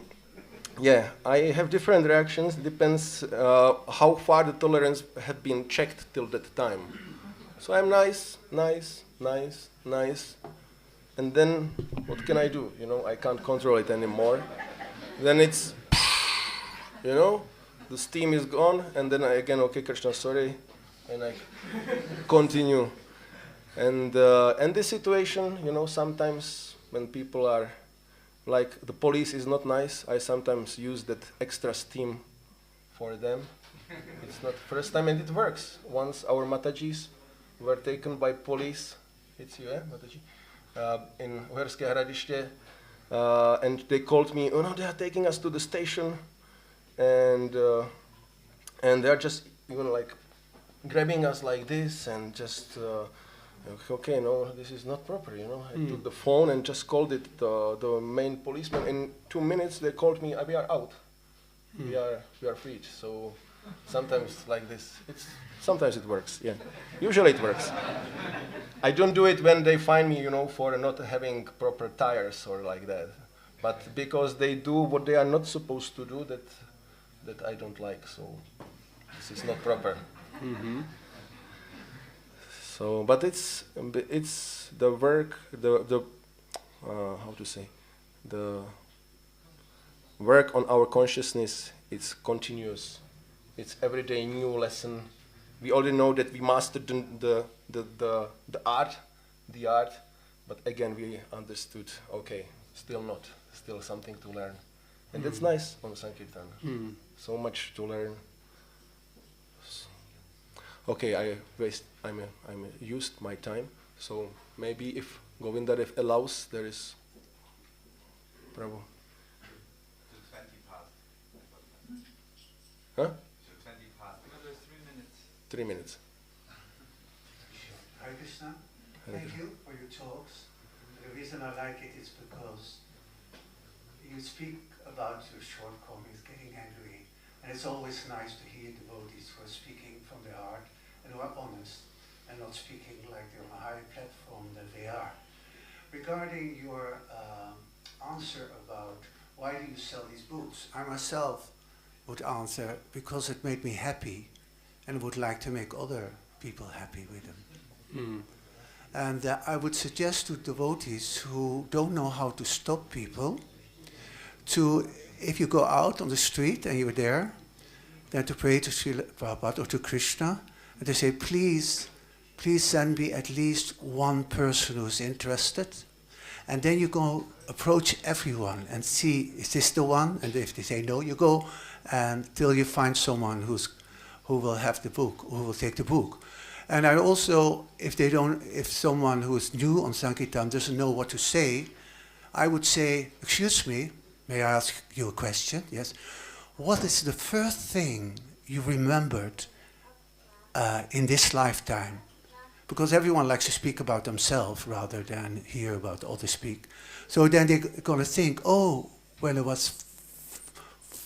[SPEAKER 3] Yeah, I have different reactions. Depends how far the tolerance have been checked till that time. So I'm nice, and then what can I do? I can't control it anymore. Then it's, the steam is gone, and then I again, okay, Krishna, sorry, and I continue. And this situation, sometimes when people are, like the police is not nice, I sometimes use that extra steam for them. It's not first time, and it works. Once our Matajis were taken by police, it's you, Mataji? In Uherské Hradiště, and they called me, oh no, they are taking us to the station, and they are just like grabbing us like this, and just okay, no, this is not proper, I took the phone and just called it the main policeman. In 2 minutes they called me, we are out, we are freed. So sometimes like this, sometimes it works, yeah. Usually it works. I don't do it when they find me, for not having proper tires or like that. But because they do what they are not supposed to do, that I don't like. So this is not proper. Mm-hmm. So, but it's the work, the how to say, the work on our consciousness. It's continuous. It's everyday new lesson. We already know that we mastered the art, but again we understood, okay, still something to learn. And that's nice on Sankirtan. So much to learn. Okay, I used my time, so maybe if Govinda allows, there is Prabhu.
[SPEAKER 4] 20 past.
[SPEAKER 3] Huh?
[SPEAKER 4] 20 past. Because there's 3 minutes.
[SPEAKER 3] 3 minutes.
[SPEAKER 5] Hare Krishna, thank you for your talks. The reason I like it is because you speak about your shortcomings, getting angry, and it's always nice to hear devotees who are speaking from their heart and who are honest and not speaking like they're on a high platform than they are. Regarding your answer about why do you sell these books, I myself would answer because it made me happy and would like to make other people happy with him. And I would suggest to devotees who don't know how to stop people to, if you go out on the street and you're there, then to pray to Srila Prabhupada or to Krishna, and to say, please send me at least one person who's interested. And then you go approach everyone and see, is this the one? And if they say no, you go until you find someone who will have the book, who will take the book. And I also, if someone who is new on Sankirtan doesn't know what to say, I would say, excuse me, may I ask you a question? Yes. What is the first thing you remembered in this lifetime? Because everyone likes to speak about themselves rather than hear about others speak. So then they're going to think, oh, when I was,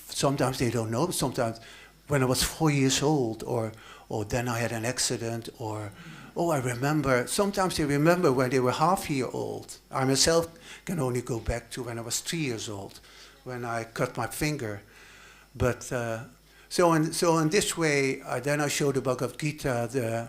[SPEAKER 5] sometimes they don't know, sometimes when I was 4 years old, or then I had an accident, or, oh, I remember, sometimes they remember when they were half-year old. I myself can only go back to when I was 3 years old, when I cut my finger. But, so in this way, then I show the Bhagavad Gita,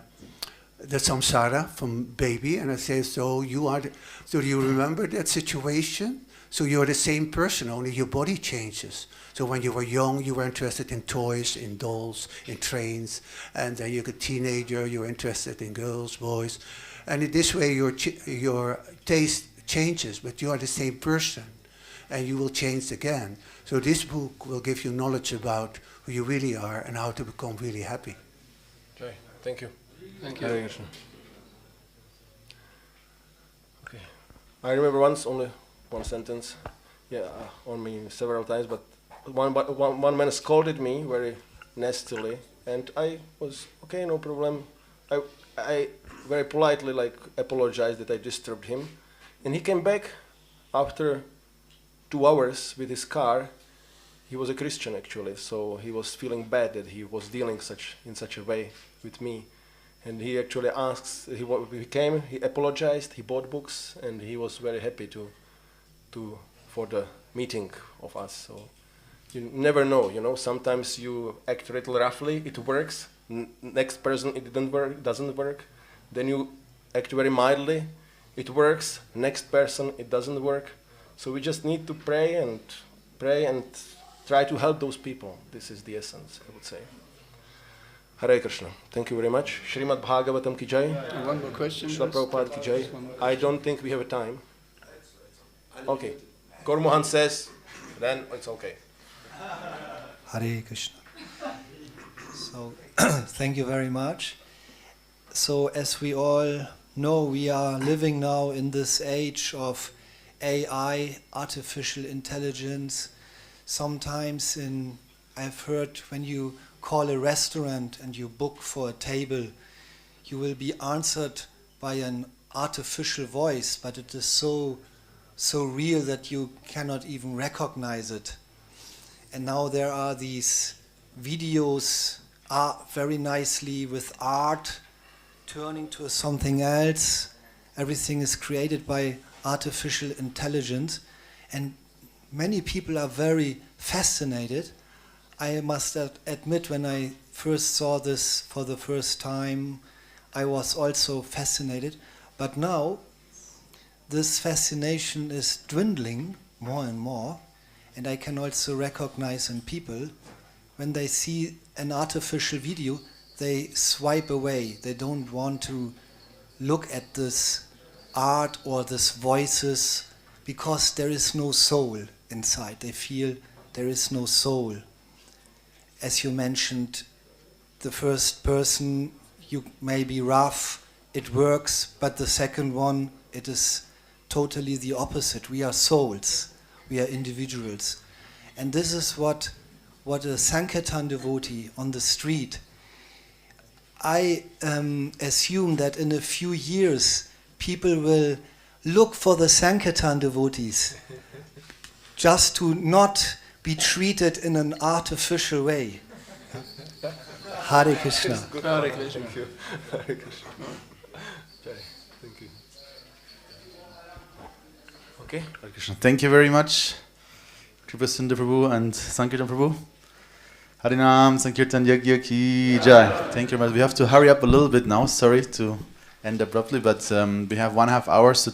[SPEAKER 5] the samsara from baby, and I say, so do you remember that situation? So you're the same person, only your body changes. So when you were young, you were interested in toys, in dolls, in trains, and then you're a teenager, you're interested in girls, boys, and in this way your taste changes, but you are the same person, and you will change again. So this book will give you knowledge about who you really are and how to become really happy.
[SPEAKER 3] Okay, thank you.
[SPEAKER 1] Thank you.
[SPEAKER 3] Hare Krishna. Okay, I remember only one sentence. Yeah, on me several times, but one man scolded me very nastily, and I was okay, no problem. I very politely apologized that I disturbed him, and he came back after 2 hours with his car. He was a Christian actually, so he was feeling bad that he was dealing in such a way with me. And he actually he came, he apologized, he bought books, and he was very happy for the meeting of us. So you never know, sometimes you act a little roughly, it works. Next person, it doesn't work. Then you act very mildly, it works. Next person, it doesn't work. So we just need to pray and try to help those people. This is the essence, I would say. Hare Krishna. Thank you very much. Srimad Bhagavatam ki jai.
[SPEAKER 1] One more question.
[SPEAKER 3] Srila Prabhupada ki jai. I don't think we have a time. Okay. Gormohan says, then it's okay.
[SPEAKER 6] Hare Krishna. So, thank you very much. So, as we all know, we are living now in this age of AI, artificial intelligence. Sometimes I've heard when you call a restaurant and you book for a table, you will be answered by an artificial voice, but it is so real that you cannot even recognize it. And now there are these videos very nicely with art turning to something else. Everything is created by artificial intelligence, and many people are very fascinated. I must admit, when I first saw this for the first time, I was also fascinated. But now, this fascination is dwindling more and more, and I can also recognize in people, when they see an artificial video, they swipe away. They don't want to look at this art or this voices, because there is no soul inside. They feel there is no soul. As you mentioned, the first person, you may be rough, it works, but the second one, it is totally the opposite. We are souls, we are individuals. And this is what a Sankirtan devotee on the street, I assume that in a few years, people will look for the Sankirtan devotees just to not be treated in an artificial way. Hare Krishna.
[SPEAKER 3] Hare Krishna. Thank you. Hare Krishna. Thank you. Okay.
[SPEAKER 2] Hare Krishna. Thank you very much, Kripa Sindhu Prabhu and Sankirtan Prabhu.
[SPEAKER 7] Harinam Sankirtan Yagya Ki Jai. Thank you very much. We have to hurry up a little bit now. Sorry to end abruptly, but we have 1.5 hours to